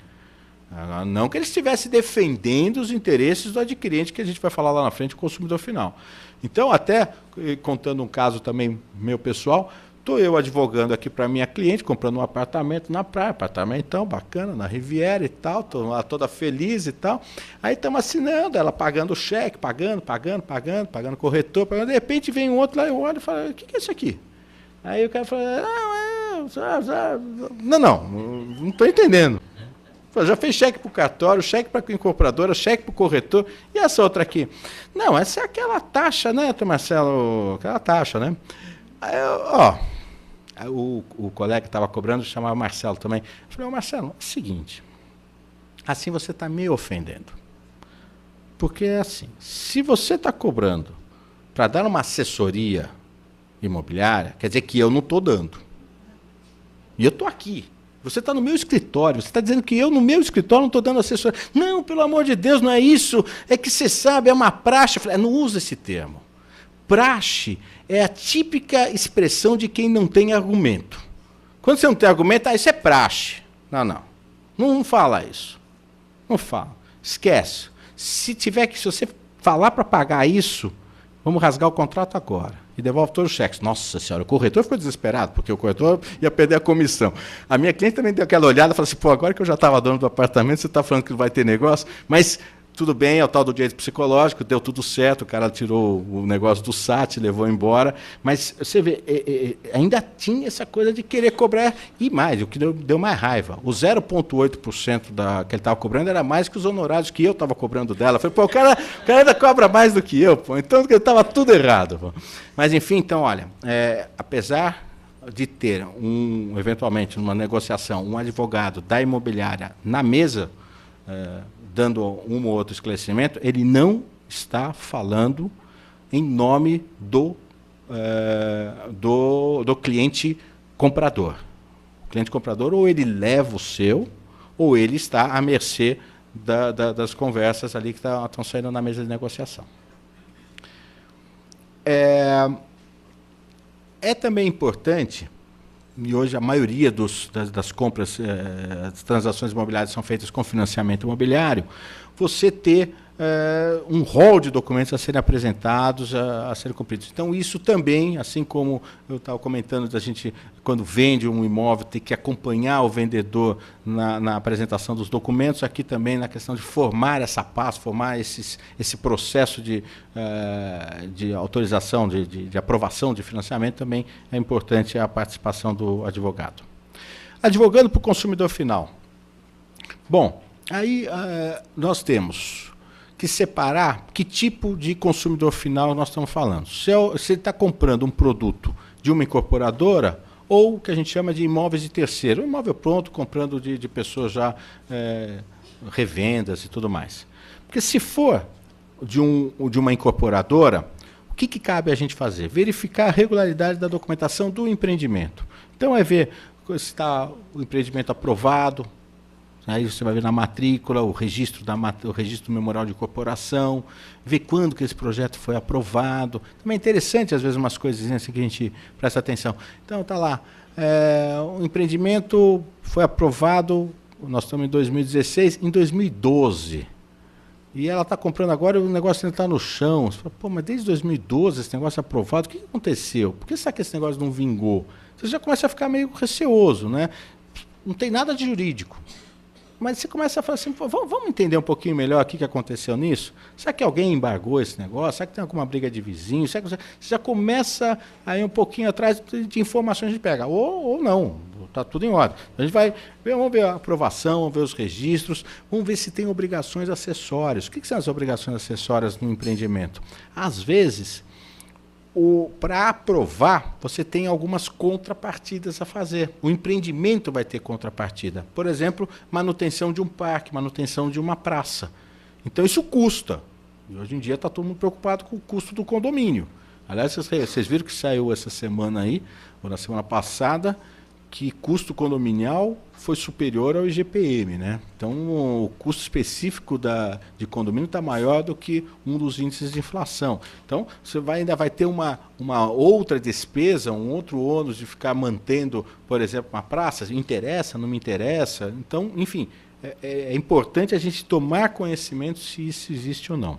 Não que ele estivesse defendendo os interesses do adquirente, que a gente vai falar lá na frente, o consumidor final. Então, até contando um caso também meu pessoal, estou eu advogando aqui para minha cliente, comprando um apartamento na praia, apartamentão bacana, na Riviera e tal, estou lá toda feliz e tal. Aí estamos assinando, ela pagando o cheque, pagando corretor, pagando. De repente vem um outro lá, eu olho e falo, o que é isso aqui? Aí o cara fala, não estou entendendo. Já fez cheque para o cartório, cheque para a incorporadora, cheque para o corretor. E essa outra aqui? Não, essa é aquela taxa, né, Marcelo? Aquela taxa, né? Aí, o colega que estava cobrando chamava Marcelo também. Eu falei, Marcelo, é o seguinte, assim você está me ofendendo. Porque é assim, se você está cobrando para dar uma assessoria imobiliária, quer dizer que eu não estou dando. E eu estou aqui. Você está no meu escritório, você está dizendo que eu no meu escritório não estou dando assessoria. Não, pelo amor de Deus, não é isso. É que você sabe, é uma praxe. Eu falei, não usa esse termo. Praxe é a típica expressão de quem não tem argumento. Quando você não tem argumento, isso é praxe. Não fala isso. Não fala. Esquece. Se você falar para pagar isso, vamos rasgar o contrato agora. E devolve todos os cheques. Nossa senhora, o corretor ficou desesperado, porque o corretor ia perder a comissão. A minha cliente também deu aquela olhada e falou assim, agora que eu já estava dono do apartamento, você está falando que não vai ter negócio, mas tudo bem, é o tal do direito psicológico, deu tudo certo, o cara tirou o negócio do SAT, levou embora, mas você vê, ainda tinha essa coisa de querer cobrar, e mais, o que deu mais raiva, o 0,8% que ele estava cobrando era mais que os honorários que eu estava cobrando dela. Eu falei, o cara ainda cobra mais do que eu, então estava tudo errado. Mas enfim, então, olha, apesar de ter, eventualmente, numa negociação, um advogado da imobiliária na mesa, dando um ou outro esclarecimento, ele não está falando em nome do cliente comprador. O cliente comprador ou ele leva o seu, ou ele está à mercê das conversas ali que estão saindo na mesa de negociação. É também importante, e hoje a maioria das compras, das transações imobiliárias são feitas com financiamento imobiliário, você ter um rol de documentos a serem apresentados, a serem cumpridos. Então, isso também, assim como eu estava comentando, da gente, quando vende um imóvel, ter que acompanhar o vendedor na apresentação dos documentos, aqui também na questão de formar essa paz, formar esse processo de autorização, de aprovação de financiamento, também é importante a participação do advogado. Advogando para o consumidor final. Bom, aí nós temos que separar que tipo de consumidor final nós estamos falando. Se ele está comprando um produto de uma incorporadora ou o que a gente chama de imóveis de terceiro, um imóvel pronto, comprando de pessoas já revendas e tudo mais. Porque se for de uma incorporadora, o que cabe a gente fazer? Verificar a regularidade da documentação do empreendimento. Então é ver se está o empreendimento aprovado. Aí você vai ver na matrícula o registro do memorial de incorporação, ver quando que esse projeto foi aprovado. Também é interessante, às vezes, umas coisas assim que a gente presta atenção. Então, está lá, o empreendimento foi aprovado, nós estamos em 2016, em 2012. E ela está comprando agora e o negócio ainda está no chão. Você fala, mas desde 2012 esse negócio é aprovado, o que aconteceu? Por que será que esse negócio não vingou? Você já começa a ficar meio receoso, né? Não tem nada de jurídico. Mas você começa a falar assim, vamos entender um pouquinho melhor o que aconteceu nisso? Será que alguém embargou esse negócio? Será que tem alguma briga de vizinho? Será que você já começa a ir um pouquinho atrás de informações que a gente pega? Ou não, está tudo em ordem. A gente vai ver, vamos ver a aprovação, vamos ver os registros, vamos ver se tem obrigações acessórias. O que são as obrigações acessórias no empreendimento? Às vezes, para aprovar, você tem algumas contrapartidas a fazer. O empreendimento vai ter contrapartida. Por exemplo, manutenção de um parque, manutenção de uma praça. Então, isso custa. E hoje em dia está todo mundo preocupado com o custo do condomínio. Aliás, vocês viram que saiu essa semana aí, ou na semana passada, que custo condominial foi superior ao IGPM, né? Então, o custo específico de condomínio está maior do que um dos índices de inflação. Então, você ainda vai ter uma outra despesa, um outro ônus de ficar mantendo, por exemplo, uma praça. Interessa, não me interessa? Então, enfim, é importante a gente tomar conhecimento se isso existe ou não.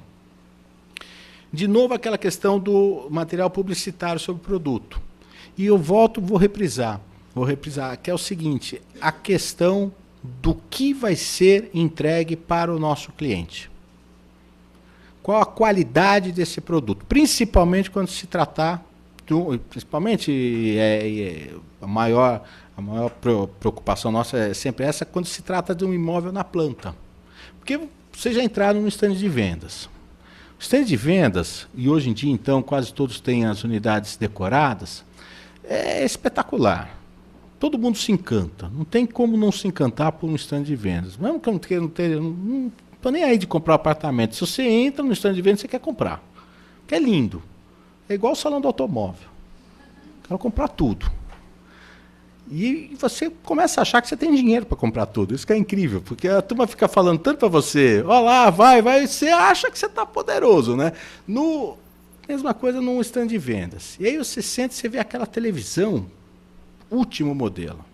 De novo, aquela questão do material publicitário sobre o produto. E eu vou reprisar, que é o seguinte, a questão do que vai ser entregue para o nosso cliente. Qual a qualidade desse produto, principalmente quando se tratar, a maior preocupação nossa é sempre essa, quando se trata de um imóvel na planta. Porque vocês já entraram no stand de vendas. O stand de vendas, e hoje em dia, então, quase todos têm as unidades decoradas, é espetacular. Todo mundo se encanta. Não tem como não se encantar por um stand de vendas. Mesmo que eu não estou nem aí de comprar um apartamento. Se você entra no stand de vendas, você quer comprar. Porque é lindo. É igual o salão do automóvel. Quero comprar tudo. E você começa a achar que você tem dinheiro para comprar tudo. Isso que é incrível, porque a turma fica falando tanto para você, ó lá, vai, você acha que você está poderoso, né? Mesma coisa num stand de vendas. E aí você sente, você vê aquela televisão, último modelo.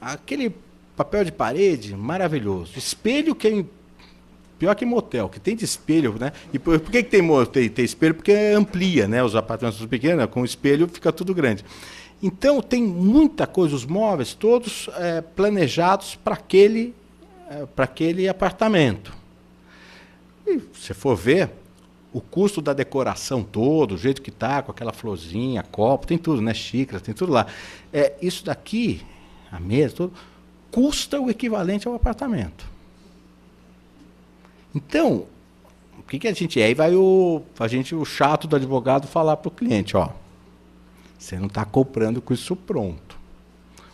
Aquele papel de parede, maravilhoso. Espelho que é pior que motel, que tem de espelho, né? E por que tem espelho? Porque amplia, né? Os apartamentos pequenos, com espelho fica tudo grande. Então, tem muita coisa, os móveis todos planejados para aquele apartamento. E se for ver, o custo da decoração todo, o jeito que está, com aquela florzinha, copo, tem tudo, né? Xícara, tem tudo lá. Isso daqui, a mesa, tudo, custa o equivalente ao apartamento. Então, o que a gente é? Aí vai o chato do advogado falar para o cliente, ó. Você não está comprando com isso pronto.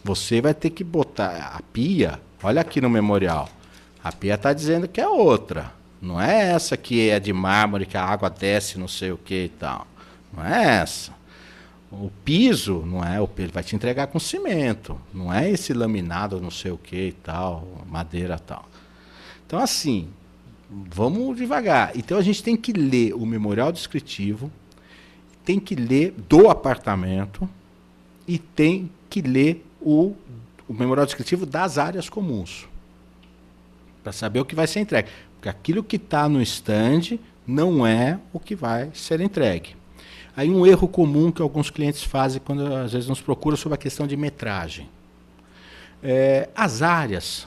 Você vai ter que botar a pia, olha aqui no memorial. A pia está dizendo que é outra. Não é essa que é de mármore, que a água desce, não sei o que e tal. Não é essa. O piso, não é, ele vai te entregar com cimento. Não é esse laminado, não sei o que e tal, madeira e tal. Então, assim, vamos devagar. Então, a gente tem que ler o memorial descritivo, tem que ler do apartamento e tem que ler o memorial descritivo das áreas comuns, para saber o que vai ser entregue. Porque aquilo que está no stand não é o que vai ser entregue. Aí um erro comum que alguns clientes fazem quando às vezes nos procuram sobre a questão de metragem. As áreas.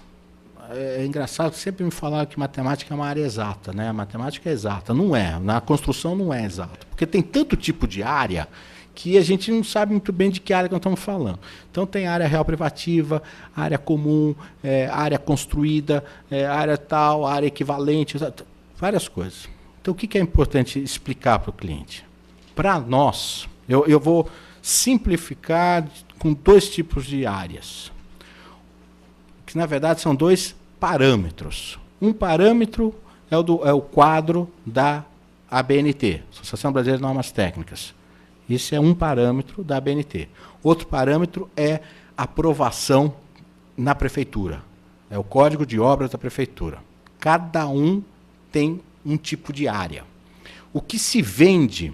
É engraçado que sempre me falaram que matemática é uma área exata, né? A matemática é exata. Não é. Na construção não é exata. Porque tem tanto tipo de área que a gente não sabe muito bem de que área que nós estamos falando. Então tem área real privativa, área comum, área construída, área tal, área equivalente, várias coisas. Então o que é importante explicar para o cliente? Para nós, eu vou simplificar com 2 tipos de áreas. Que na verdade são 2 parâmetros. Um parâmetro é o quadro da ABNT, Associação Brasileira de Normas Técnicas. Esse é um parâmetro da ABNT. Outro parâmetro é aprovação na prefeitura. É o Código de Obras da Prefeitura. Cada um tem um tipo de área. O que se vende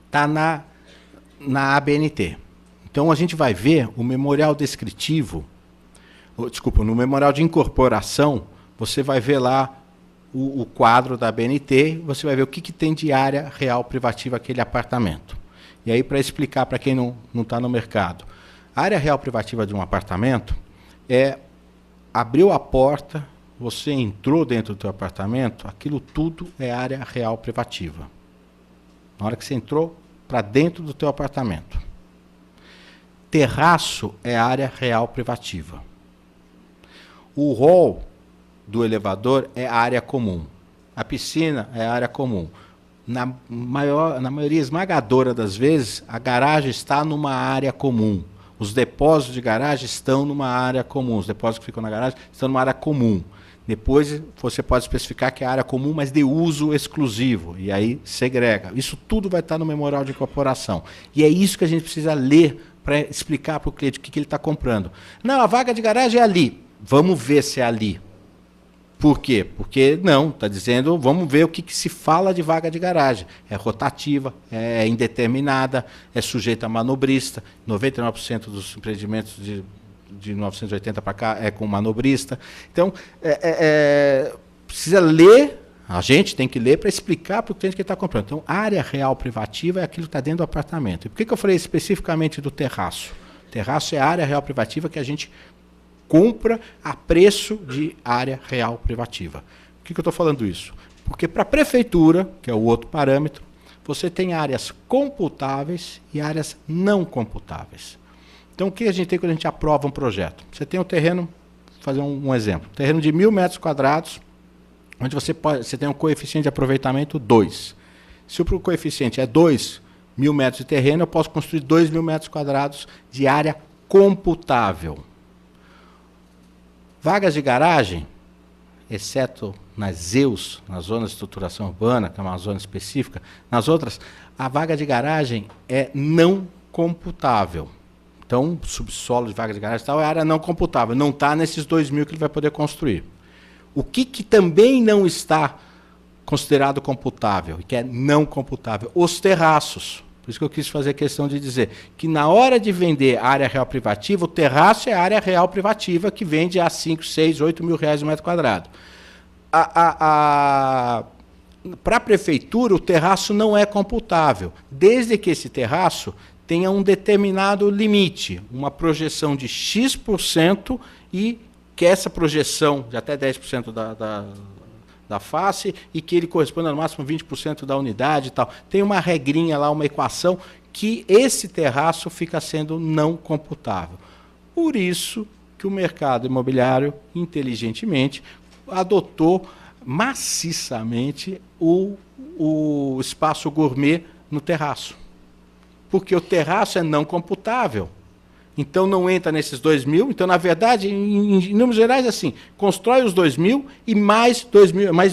está na ABNT. Então a gente vai ver o memorial descritivo. Desculpa, no memorial de incorporação, você vai ver lá o quadro da BNT, você vai ver o que tem de área real privativa aquele apartamento. E aí, para explicar para quem não está no mercado, a área real privativa de um apartamento abriu a porta, você entrou dentro do seu apartamento, aquilo tudo é área real privativa. Na hora que você entrou para dentro do teu apartamento. Terraço é área real privativa. O hall do elevador é área comum. A piscina é área comum. Na maioria esmagadora das vezes, a garagem está numa área comum. Os depósitos de garagem estão numa área comum. Os depósitos que ficam na garagem estão numa área comum. Depois você pode especificar que é área comum, mas de uso exclusivo. E aí segrega. Isso tudo vai estar no memorial de incorporação. E é isso que a gente precisa ler para explicar para o cliente o que ele está comprando. Não, a vaga de garagem é ali. Vamos ver se é ali. Por quê? Porque não, está dizendo, vamos ver o que se fala de vaga de garagem. É rotativa, é indeterminada, é sujeita a manobrista. 99% dos empreendimentos de 1980 para cá é com manobrista. Então, precisa ler, a gente tem que ler para explicar para o cliente que ele está comprando. Então, área real privativa é aquilo que está dentro do apartamento. E por que eu falei especificamente do terraço? Terraço é a área real privativa que a gente compra a preço de área real privativa. Por que eu estou falando isso? Porque para a prefeitura, que é o outro parâmetro, você tem áreas computáveis e áreas não computáveis. Então, o que a gente tem quando a gente aprova um projeto? Você tem um terreno, vou fazer um exemplo, terreno de 1.000 metros quadrados, onde você tem um coeficiente de aproveitamento 2. Se o coeficiente é 2.000 metros de terreno, eu posso construir 2.000 metros quadrados de área computável. Vagas de garagem, exceto nas ZEUs, nas zonas de estruturação urbana, que é uma zona específica, nas outras, a vaga de garagem é não computável. Então, subsolo de vaga de garagem tal é área não computável, não está nesses 2.000 que ele vai poder construir. O que também não está considerado computável, e que é não computável? Os terraços. Por isso que eu quis fazer questão de dizer que na hora de vender área real privativa, o terraço é a área real privativa que vende a 5, 6, 8 mil reais o metro quadrado. Para a prefeitura, o terraço não é computável, desde que esse terraço tenha um determinado limite, uma projeção de X% e que essa projeção de até 10% da face e que ele corresponda no máximo 20% da unidade e tal. Tem uma regrinha lá, uma equação, que esse terraço fica sendo não computável. Por isso que o mercado imobiliário, inteligentemente, adotou maciçamente o espaço gourmet no terraço. Porque o terraço é não computável. Então, não entra nesses 2.000. Então, na verdade, em números gerais, assim, constrói os 2.000 e mais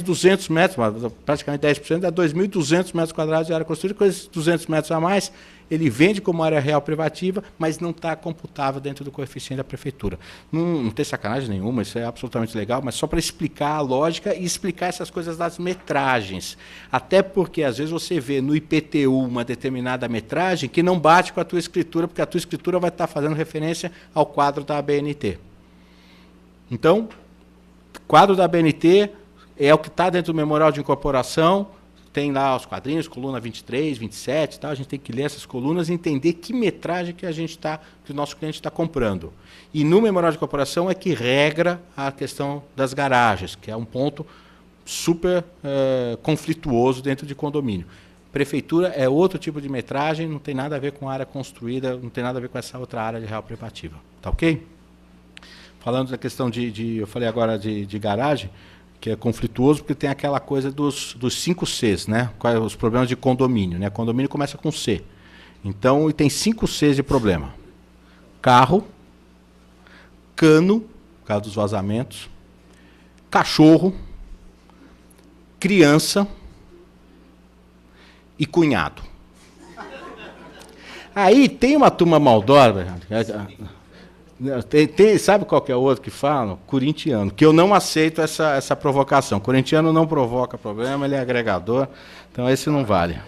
200 metros, praticamente 10%, dá 2.200 metros quadrados de área construída. Com esses 200 metros a mais, ele vende como área real privativa, mas não está computável dentro do coeficiente da prefeitura. Não tem sacanagem nenhuma, isso é absolutamente legal, mas só para explicar a lógica e explicar essas coisas das metragens. Até porque, às vezes, você vê no IPTU uma determinada metragem que não bate com a tua escritura, porque a tua escritura vai estar fazendo referência ao quadro da ABNT. Então, quadro da ABNT é o que está dentro do memorial de incorporação. Tem lá os quadrinhos, coluna 23, 27, tal. A gente tem que ler essas colunas e entender que metragem que que o nosso cliente está comprando. E no memorial de incorporação é que regra a questão das garagens, que é um ponto super conflituoso dentro de condomínio. Prefeitura é outro tipo de metragem, não tem nada a ver com área construída, não tem nada a ver com essa outra área de real privativa. Tá ok? Falando da questão eu falei agora de garagem, que é conflituoso porque tem aquela coisa dos 5 Cs, né? Quais os problemas de condomínio, né? Condomínio começa com C. Então, tem 5 Cs de problema. Carro, cano, por causa dos vazamentos, cachorro, criança e cunhado. Aí tem uma turma maldosa, sabe qual que é o outro que fala? Corintiano, que eu não aceito essa provocação. Corintiano não provoca problema, ele é agregador, então esse não vale.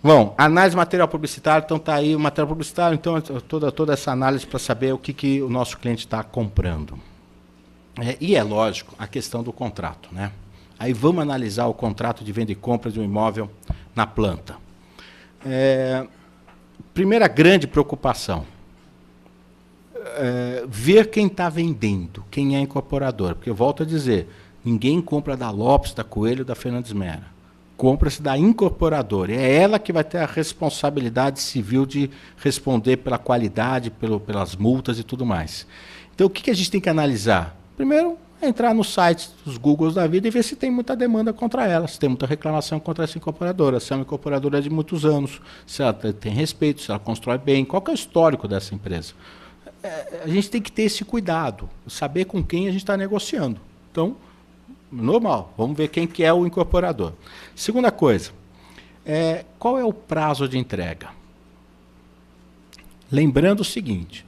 Bom, análise de material publicitário, então está aí o material publicitário, então toda essa análise para saber o que o nosso cliente está comprando. E é lógico, a questão do contrato, né? Aí vamos analisar o contrato de venda e compra de um imóvel na planta. Primeira grande preocupação, ver quem está vendendo, quem é incorporador. Porque eu volto a dizer, ninguém compra da Lopes, da Coelho, da Fernandes Mera. Compra-se da incorporadora. É ela que vai ter a responsabilidade civil de responder pela qualidade, pelas multas e tudo mais. Então, o que a gente tem que analisar? Primeiro, entrar nos sites dos Googles da vida e ver se tem muita demanda contra ela, se tem muita reclamação contra essa incorporadora, se é uma incorporadora de muitos anos, se ela tem respeito, se ela constrói bem, qual que é o histórico dessa empresa. A gente tem que ter esse cuidado, saber com quem a gente está negociando. Então, normal, vamos ver quem que é o incorporador. Segunda coisa, qual é o prazo de entrega? Lembrando o seguinte,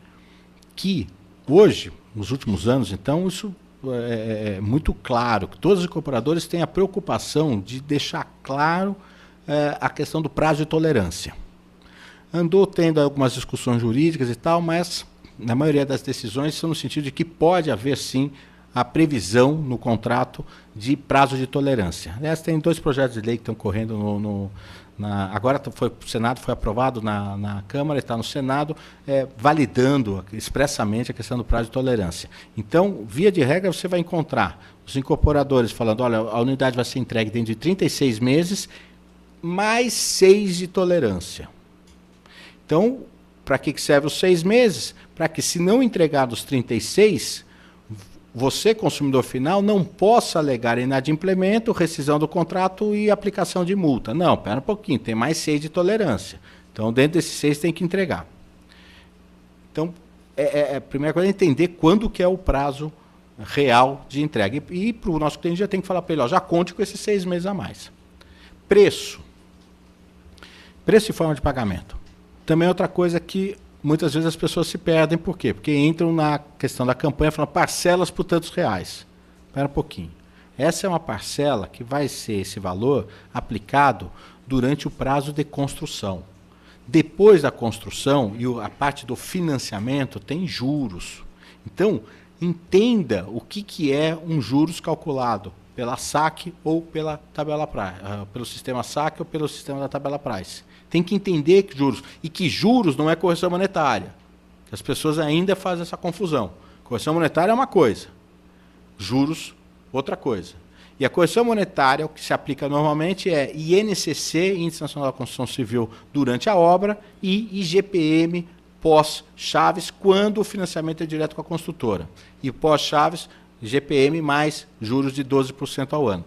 que hoje, nos últimos anos, então, isso é muito claro, que todos os incorporadores têm a preocupação de deixar claro a questão do prazo de tolerância. Andou tendo algumas discussões jurídicas e tal, mas na maioria das decisões são no sentido de que pode haver, sim, a previsão no contrato de prazo de tolerância. Aliás, tem 2 projetos de lei que estão correndo agora foi para o Senado, foi aprovado na Câmara, está no Senado, validando expressamente a questão do prazo de tolerância. Então, via de regra, você vai encontrar os incorporadores falando, olha, a unidade vai ser entregue dentro de 36 meses, mais 6 de tolerância. Então, para que serve os 6 meses? Para que, se não entregar dos 36, você, consumidor final, não possa alegar inadimplemento, rescisão do contrato e aplicação de multa. Não, espera um pouquinho, tem mais 6 de tolerância. Então, dentro desses 6 tem que entregar. Então, a primeira coisa é entender quando que é o prazo real de entrega. E para o nosso cliente já tem que falar para ele, ó, já conte com esses 6 meses a mais. Preço. Preço e forma de pagamento. Também é outra coisa que muitas vezes as pessoas se perdem. Por quê? Porque entram na questão da campanha falando parcelas por tantos reais. Espera um pouquinho. Essa é uma parcela que vai ser esse valor aplicado durante o prazo de construção. Depois da construção e a parte do financiamento tem juros. Então, entenda o que é um juros calculado pela SAC ou pela tabela Price, pelo sistema SAC ou pelo sistema da tabela Price. Tem que entender que juros, e que juros não é correção monetária. As pessoas ainda fazem essa confusão. Correção monetária é uma coisa, juros outra coisa. E a correção monetária, o que se aplica normalmente é INCC, Índice Nacional da Construção Civil, durante a obra, e IGPM pós-chaves, quando o financiamento é direto com a construtora. E pós-chaves, IGPM mais juros de 12% ao ano.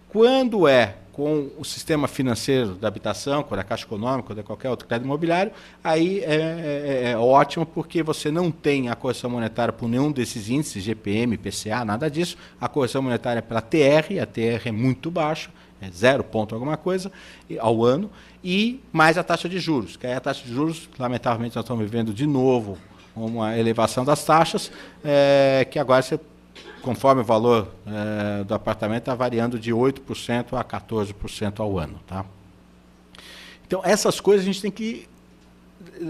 Quando é com o sistema financeiro da habitação, quando é Caixa Econômica, quando é qualquer outro crédito imobiliário, aí é ótimo, porque você não tem a correção monetária por nenhum desses índices, GPM, PCA, nada disso. A correção monetária é pela TR, a TR é muito baixa, é 0 ponto alguma coisa ao ano, e mais a taxa de juros, que aí a taxa de juros, lamentavelmente, nós estamos vivendo de novo uma elevação das taxas, que agora você, conforme o valor do apartamento, está variando de 8% a 14% ao ano. Tá? Então, essas coisas a gente tem que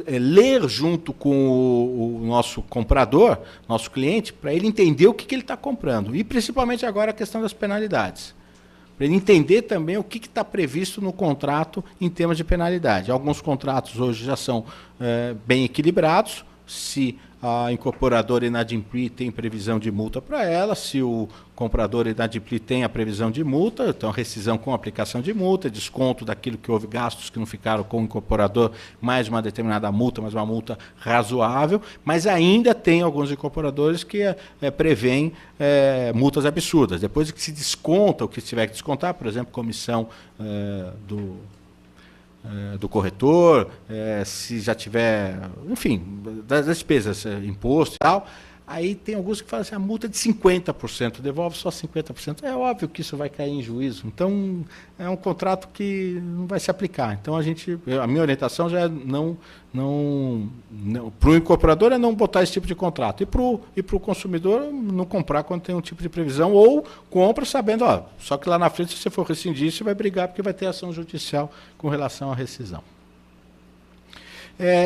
ler junto com o nosso comprador, nosso cliente, para ele entender o que ele está comprando. E, principalmente, agora, a questão das penalidades. Para ele entender também o que está previsto no contrato em termos de penalidade. Alguns contratos hoje já são bem equilibrados. Se a incorporadora inadimplir, tem previsão de multa para ela. Se o comprador inadimplir, tem a previsão de multa, então rescisão com aplicação de multa, desconto daquilo que houve gastos que não ficaram com o incorporador, mais uma determinada multa, mas uma multa razoável. Mas ainda tem alguns incorporadores que prevêem multas absurdas. Depois que se desconta o que tiver que descontar, por exemplo, comissão do corretor, se já tiver, enfim, das despesas, imposto e tal, aí tem alguns que falam assim, a multa é de 50%, devolve só 50%. É óbvio que isso vai cair em juízo. Então, é um contrato que não vai se aplicar. Então, a minha orientação já é para o incorporador é não botar esse tipo de contrato. E para o consumidor não comprar quando tem um tipo de previsão, ou compra sabendo, só que lá na frente, se você for rescindir, você vai brigar porque vai ter ação judicial com relação à rescisão.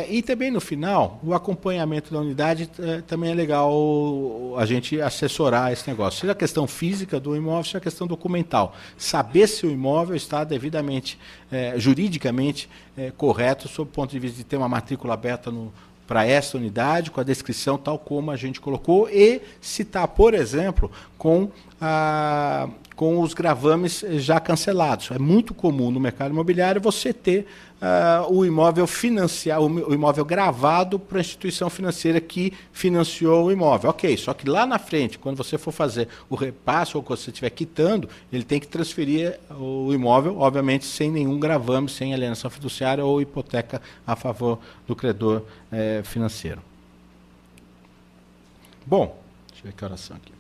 E também, no final, o acompanhamento da unidade também é legal a gente assessorar esse negócio. Seja a questão física do imóvel, seja a questão documental. Saber se o imóvel está devidamente, juridicamente correto, sob o ponto de vista de ter uma matrícula aberta para essa unidade, com a descrição tal como a gente colocou, e se está, por exemplo, com os gravames já cancelados. É muito comum no mercado imobiliário você ter o imóvel o imóvel gravado para a instituição financeira que financiou o imóvel. Ok, só que lá na frente, quando você for fazer o repasse ou quando você estiver quitando, ele tem que transferir o imóvel, obviamente, sem nenhum gravame, sem alienação fiduciária ou hipoteca a favor do credor financeiro. Bom, deixa eu ver que horas são aqui.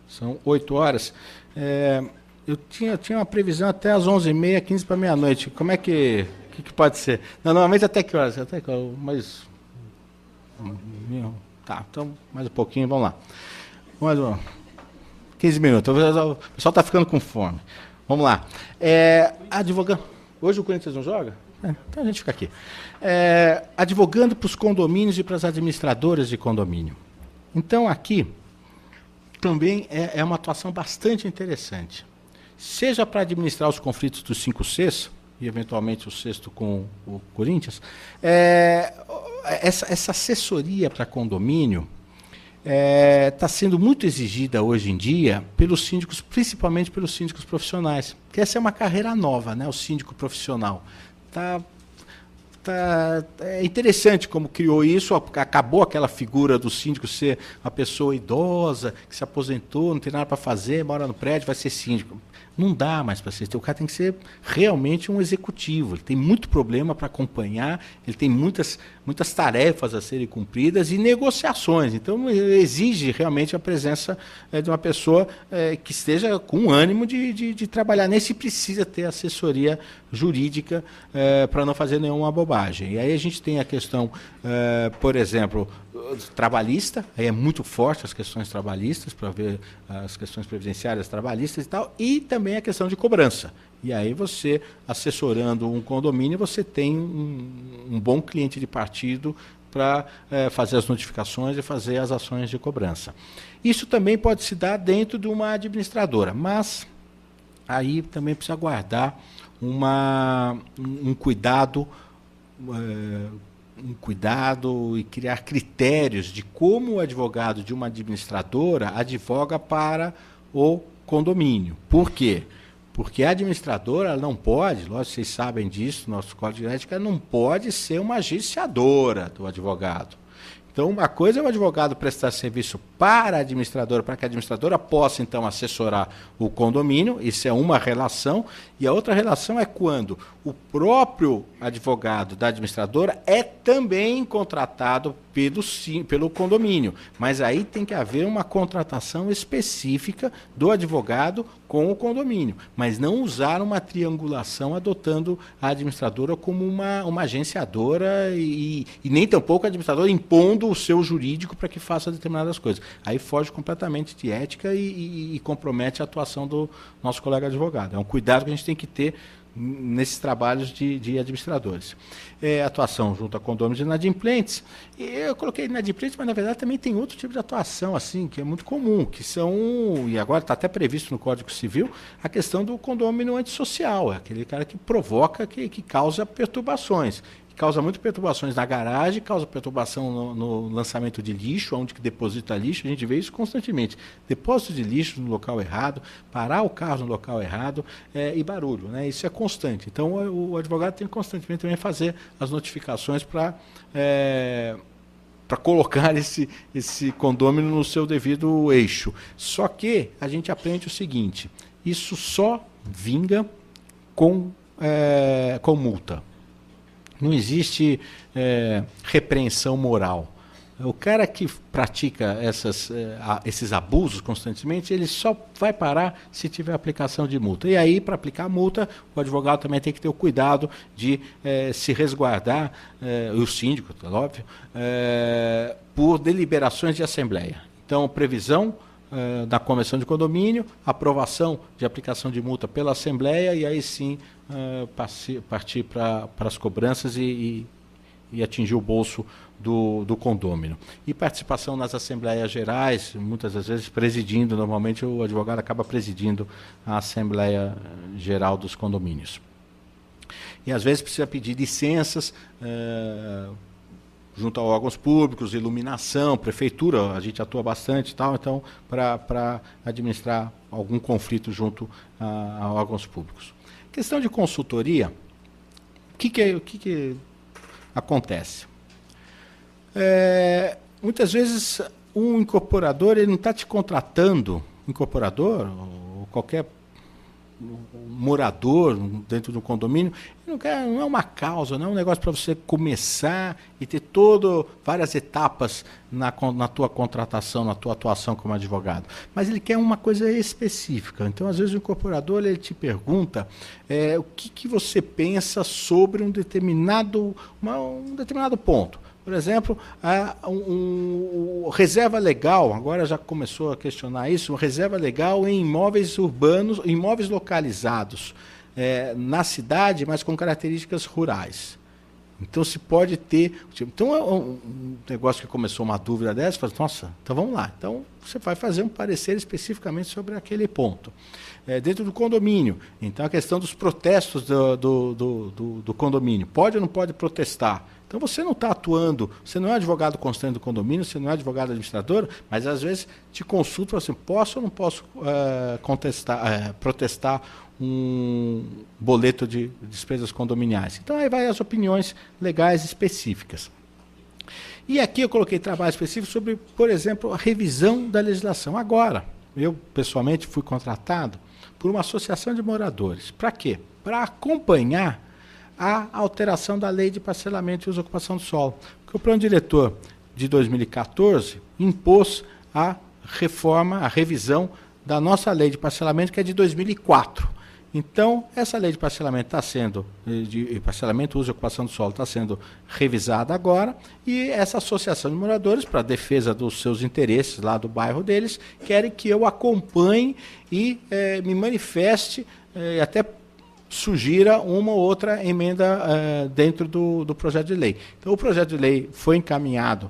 São 8 horas. Eu tinha uma previsão até às 11h30, 15 para meia-noite. Como é que que pode ser? Não, normalmente até que horas? Até que mais... Tá, então mais um pouquinho, vamos lá. Mais 15 minutos. O pessoal está ficando com fome. Vamos lá. Advogando. Hoje o Corinthians não joga? Então a gente fica aqui. Advogando para os condomínios e para as administradoras de condomínio. Então aqui também é uma atuação bastante interessante. Seja para administrar os conflitos dos 5 Cs, e eventualmente o sexto com o Corinthians, essa assessoria para condomínio está sendo muito exigida hoje em dia pelos síndicos, principalmente pelos síndicos profissionais, porque essa é uma carreira nova, né, o síndico profissional. É interessante como criou isso, acabou aquela figura do síndico ser uma pessoa idosa, que se aposentou, não tem nada para fazer, mora no prédio, vai ser síndico. Não dá mais para ser. O cara tem que ser realmente um executivo. Ele tem muito problema para acompanhar, ele tem muitas tarefas a serem cumpridas e negociações. Então, exige realmente a presença de uma pessoa que esteja com ânimo de trabalhar nesse, precisa ter assessoria jurídica para não fazer nenhuma bobagem. E aí a gente tem a questão, por exemplo, trabalhista, aí é muito forte as questões trabalhistas, para ver as questões previdenciárias trabalhistas e tal, e também a questão de cobrança. E aí você, assessorando um condomínio, você tem um bom cliente de partido para fazer as notificações e fazer as ações de cobrança. Isso também pode se dar dentro de uma administradora, mas aí também precisa guardar um cuidado e criar critérios de como o advogado de uma administradora advoga para o condomínio. Por quê? Porque a administradora não pode, lógico, vocês sabem disso, nosso código de ética não pode ser uma agenciadora do advogado. Então, uma coisa é o advogado prestar serviço para a administradora, para que a administradora possa, então, assessorar o condomínio, isso é uma relação, e a outra relação é quando o próprio advogado da administradora é também contratado pelo condomínio, mas aí tem que haver uma contratação específica do advogado com o condomínio, mas não usar uma triangulação adotando a administradora como uma agenciadora e nem tampouco a administradora impondo o seu jurídico para que faça determinadas coisas. Aí foge completamente de ética e compromete a atuação do nosso colega advogado. É um cuidado que a gente tem que ter nesses trabalhos de administradores. Atuação junto a condôminos inadimplentes. Eu coloquei inadimplentes, mas na verdade também tem outro tipo de atuação, assim, que é muito comum, que são, e agora está até previsto no Código Civil, a questão do condômino antissocial, aquele cara que provoca, que causa perturbações. Causa muitas perturbações na garagem, causa perturbação no lançamento de lixo, onde que deposita lixo, a gente vê isso constantemente. Depósito de lixo no local errado, parar o carro no local errado e barulho, né? Isso é constante. Então, o advogado tem que constantemente também fazer as notificações para colocar esse condômino no seu devido eixo. Só que a gente aprende o seguinte, isso só vinga com multa. Não existe repreensão moral. O cara que pratica esses abusos constantemente, ele só vai parar se tiver aplicação de multa. E aí, para aplicar a multa, o advogado também tem que ter o cuidado de se resguardar, o síndico, óbvio, por deliberações de assembleia. Então, previsão da convenção de condomínio, aprovação de aplicação de multa pela Assembleia e aí sim partir para as cobranças e atingir o bolso do condômino. E participação nas Assembleias Gerais, muitas das vezes presidindo, normalmente o advogado acaba presidindo a Assembleia Geral dos condomínios. E às vezes precisa pedir licenças, junto a órgãos públicos, iluminação, prefeitura, a gente atua bastante, então para administrar algum conflito junto a órgãos públicos. Questão de consultoria, o que acontece? Muitas vezes um incorporador ele não está te contratando, incorporador ou qualquer morador dentro do condomínio, não é uma causa, não é um negócio para você começar e ter várias etapas na tua contratação, na tua atuação como advogado. Mas ele quer uma coisa específica. Então, às vezes, o incorporador ele te pergunta o que você pensa sobre um determinado ponto. Por exemplo, reserva legal, agora já começou a questionar isso, reserva legal em imóveis urbanos, imóveis localizados na cidade, mas com características rurais. Então se pode ter. Então é um negócio que começou uma dúvida dessa, fala, nossa, então vamos lá. Então você vai fazer um parecer especificamente sobre aquele ponto. Dentro do condomínio, então a questão dos protestos do condomínio. Pode ou não pode protestar? Então você não está atuando, você não é advogado constante do condomínio, você não é advogado administrador, mas às vezes te consulta assim, posso ou não posso protestar um boleto de despesas condominiais? Então aí vai as opiniões legais específicas. E aqui eu coloquei trabalho específico sobre, por exemplo, a revisão da legislação. Agora, eu pessoalmente fui contratado por uma associação de moradores. Para quê? Para acompanhar a alteração da lei de parcelamento e uso e ocupação do solo. Porque o plano diretor de 2014 impôs a reforma, a revisão da nossa lei de parcelamento, que é de 2004. Então, essa lei de parcelamento parcelamento, uso e ocupação do solo está sendo revisada agora, e essa associação de moradores, para a defesa dos seus interesses lá do bairro deles, querem que eu acompanhe e me manifeste, até sugira uma ou outra emenda dentro do projeto de lei. Então, o projeto de lei foi encaminhado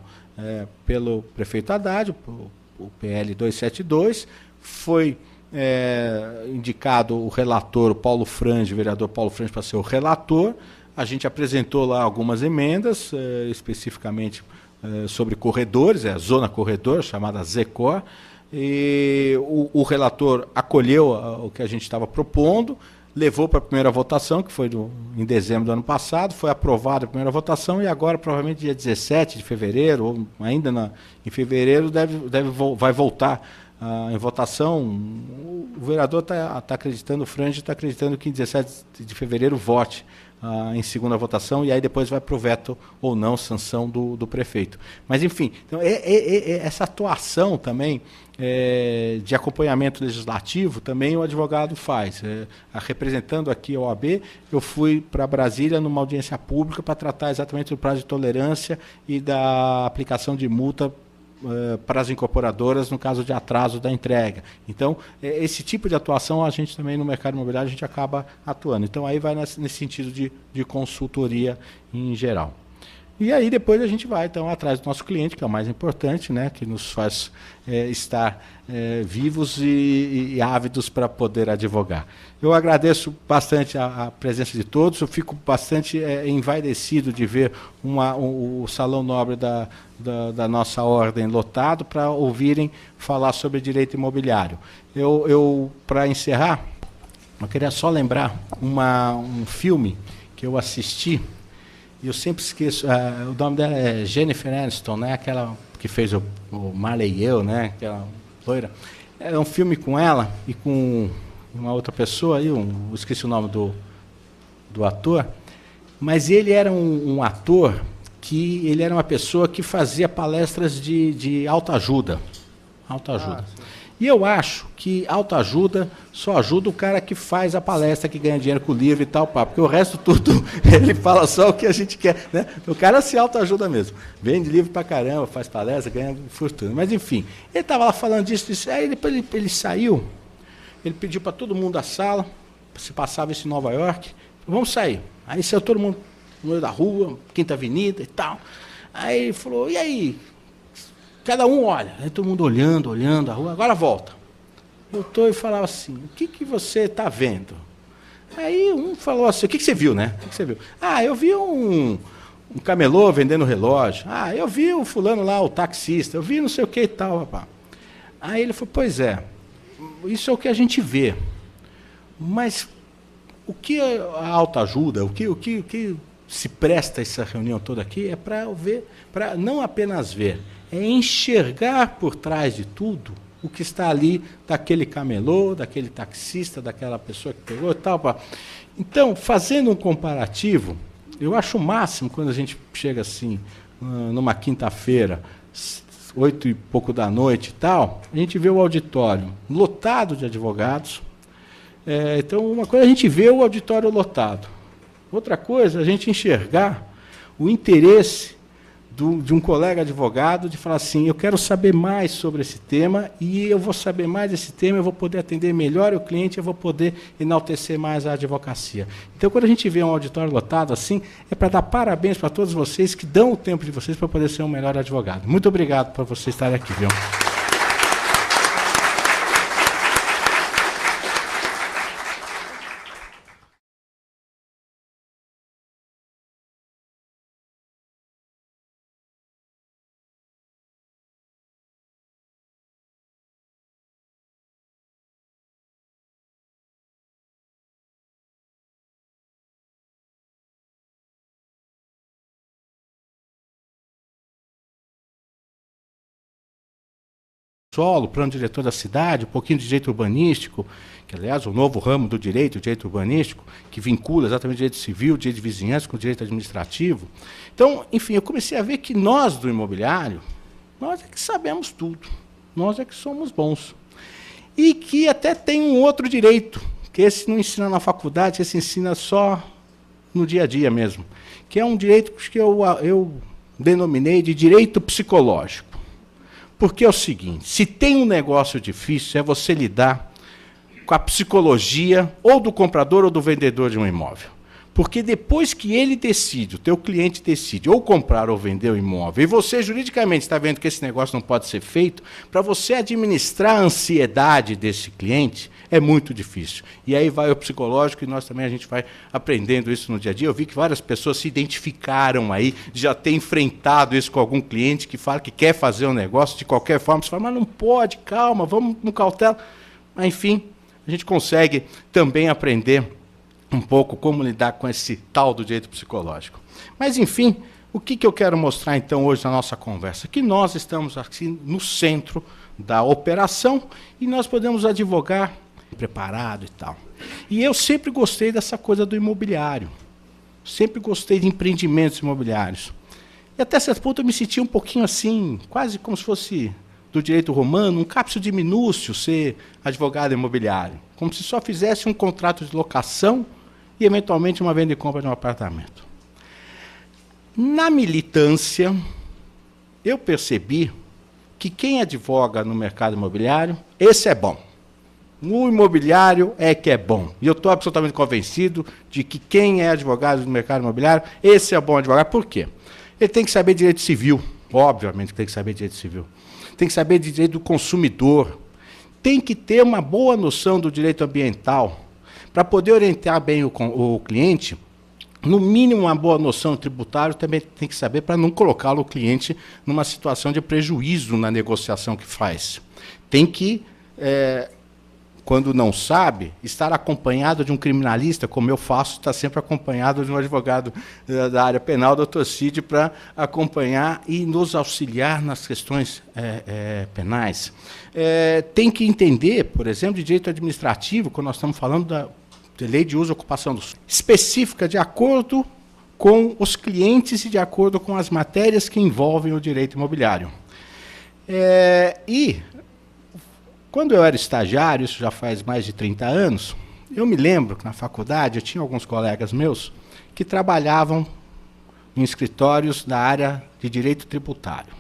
pelo prefeito Haddad, o PL 272, foi indicado o relator, o Paulo Frange, o vereador Paulo Frange, para ser o relator. A gente apresentou lá algumas emendas, especificamente sobre corredores, a zona corredor, chamada ZECOR, e o relator acolheu o que a gente estava propondo, levou para a primeira votação, que foi em dezembro do ano passado, foi aprovada a primeira votação, e agora, provavelmente dia 17 de fevereiro, ou ainda em fevereiro, vai voltar em votação. O vereador está acreditando, o Frange está acreditando que em 17 de fevereiro vote em segunda votação, e aí depois vai para o veto ou não, sanção do prefeito. Mas, enfim, então, essa atuação também de acompanhamento legislativo, também o advogado faz. Representando aqui a OAB, eu fui para Brasília numa audiência pública para tratar exatamente do prazo de tolerância e da aplicação de multa para as incorporadoras no caso de atraso da entrega. Então, esse tipo de atuação a gente também no mercado imobiliário a gente acaba atuando. Então, aí vai nesse sentido de consultoria em geral. E aí depois a gente vai então atrás do nosso cliente, que é o mais importante, né, que nos faz estar vivos e ávidos para poder advogar. Eu agradeço bastante a presença de todos, eu fico bastante envaidecido de ver o Salão Nobre da nossa ordem lotado para ouvirem falar sobre direito imobiliário. Eu para encerrar, eu queria só lembrar um filme que eu assisti. E eu sempre esqueço, o nome dela é Jennifer Aniston, né? Aquela que fez o Marley e eu, né? Aquela loira. É um filme com ela e com uma outra pessoa, aí, eu esqueci o nome do ator, mas ele era um ator que ele era uma pessoa que fazia palestras de autoajuda. Autoajuda. E eu acho que autoajuda só ajuda o cara que faz a palestra, que ganha dinheiro com o livro e tal, porque o resto tudo, ele fala só o que a gente quer, né? O cara se autoajuda mesmo. Vende livro pra caramba, faz palestra, ganha fortuna. Mas, enfim, ele estava lá falando disso, aí depois ele saiu, ele pediu para todo mundo da sala, se passava isso em Nova York, vamos sair. Aí saiu todo mundo no meio da rua, Quinta Avenida e tal. Aí ele falou, e aí? Cada um olha, aí todo mundo olhando a rua, agora volta. Voltou e falava assim, o que você está vendo? Aí um falou assim, o que você viu, né? O que você viu? Ah, eu vi um camelô vendendo relógio. Ah, eu vi o fulano lá, o taxista, eu vi não sei o que e tal, rapaz. Aí ele falou, pois é, isso é o que a gente vê. Mas o que a autoajuda, o que se presta essa reunião toda aqui é para não apenas ver, é enxergar por trás de tudo o que está ali daquele camelô, daquele taxista, daquela pessoa que pegou e tal. Então, fazendo um comparativo, eu acho o máximo quando a gente chega assim, numa quinta-feira, 8 e pouco da noite e tal, a gente vê o auditório lotado de advogados. Então, uma coisa é a gente vê o auditório lotado. Outra coisa é a gente enxergar o interesse de um colega advogado de falar assim, eu quero saber mais sobre esse tema e eu vou saber mais desse tema, eu vou poder atender melhor o cliente, eu vou poder enaltecer mais a advocacia. Então, quando a gente vê um auditório lotado assim, é para dar parabéns para todos vocês que dão o tempo de vocês para poder ser um melhor advogado. Muito obrigado por vocês estarem aqui, viu? Solo, plano diretor da cidade, um pouquinho de direito urbanístico, que, aliás, o novo ramo do direito, o direito urbanístico, que vincula exatamente o direito civil, o direito de vizinhança com o direito administrativo. Então, enfim, eu comecei a ver que nós, do imobiliário, nós é que sabemos tudo, nós é que somos bons. E que até tem um outro direito, que esse não ensina na faculdade, esse ensina só no dia a dia mesmo, que é um direito que eu denominei de direito psicológico. Porque é o seguinte, se tem um negócio difícil, é você lidar com a psicologia ou do comprador ou do vendedor de um imóvel. Porque depois que ele decide, o teu cliente decide ou comprar ou vender o imóvel, e você juridicamente está vendo que esse negócio não pode ser feito, para você administrar a ansiedade desse cliente, é muito difícil. E aí vai o psicológico, e nós também a gente vai aprendendo isso no dia a dia. Eu vi que várias pessoas se identificaram aí, já ter enfrentado isso com algum cliente que fala que quer fazer um negócio de qualquer forma, você fala, mas não pode, calma, vamos com cautela. Mas, enfim, a gente consegue também aprender um pouco como lidar com esse tal do direito psicológico. Mas, enfim, o que eu quero mostrar, então, hoje na nossa conversa? Que nós estamos aqui no centro da operação e nós podemos advogar preparado e tal. E eu sempre gostei dessa coisa do imobiliário. Sempre gostei de empreendimentos imobiliários. E até certo ponto eu me sentia um pouquinho assim, quase como se fosse do direito romano, um capsu de minúcio ser advogado imobiliário. Como se só fizesse um contrato de locação e, eventualmente, uma venda e compra de um apartamento. Na militância, eu percebi que quem advoga no mercado imobiliário, esse é bom. O imobiliário é que é bom. E eu estou absolutamente convencido de que quem é advogado no mercado imobiliário, esse é bom advogado. Por quê? Ele tem que saber direito civil, obviamente que tem que saber direito civil. Tem que saber de direito do consumidor. Tem que ter uma boa noção do direito ambiental. Para poder orientar bem o cliente, no mínimo uma boa noção tributária também tem que saber para não colocá-lo o cliente numa situação de prejuízo na negociação que faz. Tem que, quando não sabe, estar acompanhado de um criminalista, como eu faço, está sempre acompanhado de um advogado da área penal, doutor Cid, para acompanhar e nos auxiliar nas questões penais. Tem que entender, por exemplo, de direito administrativo, quando nós estamos falando da lei de uso e ocupação do solo, específica de acordo com os clientes e de acordo com as matérias que envolvem o direito imobiliário. E quando eu era estagiário, isso já faz mais de 30 anos, eu me lembro que na faculdade eu tinha alguns colegas meus que trabalhavam em escritórios da área de direito tributário.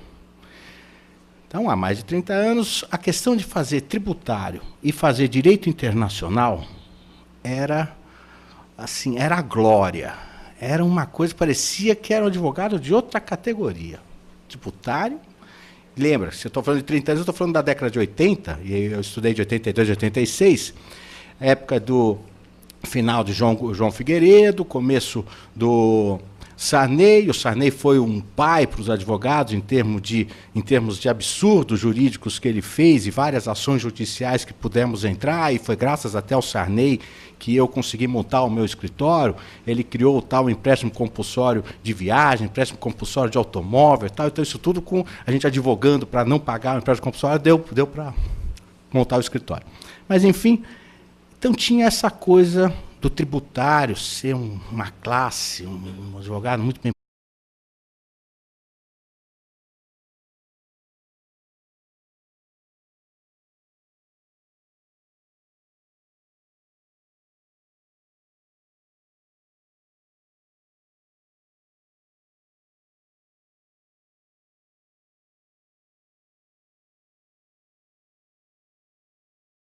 Então, há mais de 30 anos, a questão de fazer tributário e fazer direito internacional era assim, era a glória. Era uma coisa, parecia que era um advogado de outra categoria. Tributário. Lembra, se eu estou falando de 30 anos, eu estou falando da década de 80, e eu estudei de 82 a 86, época do final de João Figueiredo, começo do Sarney. O Sarney foi um pai para os advogados em termos de absurdos jurídicos que ele fez e várias ações judiciais que pudemos entrar, e foi graças até ao Sarney que eu consegui montar o meu escritório. Ele criou o tal empréstimo compulsório de viagem, empréstimo compulsório de automóvel e tal. Então, isso tudo com a gente advogando para não pagar o empréstimo compulsório, deu para montar o escritório. Mas, enfim, então tinha essa coisa do tributário ser uma classe, um advogado muito bem.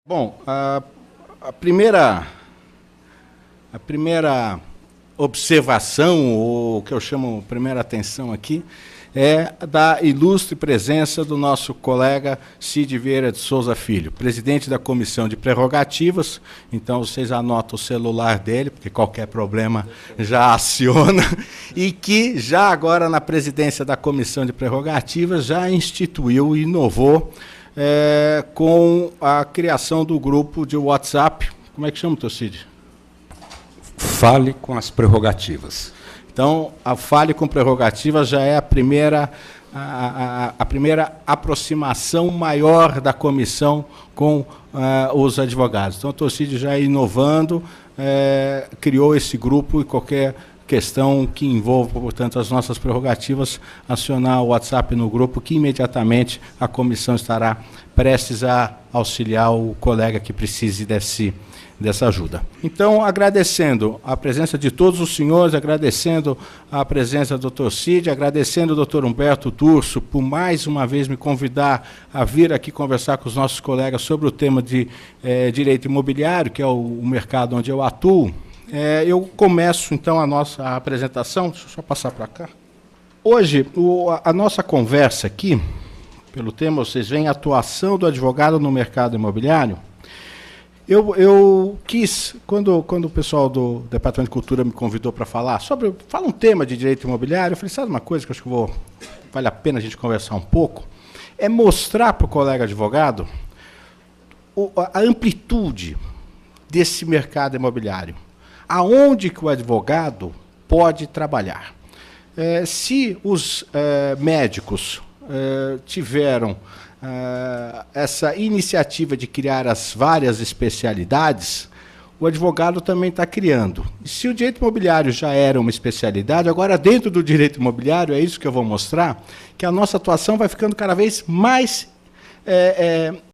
Bom, a primeira observação, ou o que eu chamo primeira atenção aqui, é da ilustre presença do nosso colega Cid Vieira de Souza Filho, presidente da Comissão de Prerrogativas. Então, vocês anotam o celular dele, porque qualquer problema já aciona, e que já agora na presidência da Comissão de Prerrogativas já instituiu e inovou com a criação do grupo de WhatsApp. Como é que chama, teu Cid? Fale com as prerrogativas. Então, a Fale com Prerrogativas já é a primeira aproximação maior da comissão com os advogados. Então, o Torcídio já inovando, criou esse grupo, e qualquer questão que envolva, portanto, as nossas prerrogativas, acionar o WhatsApp no grupo, que imediatamente a comissão estará prestes a auxiliar o colega que precise dessa ajuda. Então, agradecendo a presença de todos os senhores, agradecendo a presença do Dr. Cid, agradecendo ao Dr. Humberto Turso por mais uma vez me convidar a vir aqui conversar com os nossos colegas sobre o tema de direito imobiliário, que é o mercado onde eu atuo. Eu começo, então, a nossa apresentação. Deixa eu só passar para cá. Hoje, a nossa conversa aqui, pelo tema, vocês veem a atuação do advogado no mercado imobiliário. Eu quis, quando o pessoal do Departamento de Cultura me convidou para falar fala um tema de direito imobiliário, eu falei, sabe uma coisa que eu acho que vale a pena a gente conversar um pouco? É mostrar para o colega advogado a amplitude desse mercado imobiliário. Aonde que o advogado pode trabalhar. Se os médicos tiveram essa iniciativa de criar as várias especialidades, o advogado também está criando. E se o direito imobiliário já era uma especialidade, agora dentro do direito imobiliário, é isso que eu vou mostrar, que a nossa atuação vai ficando cada vez mais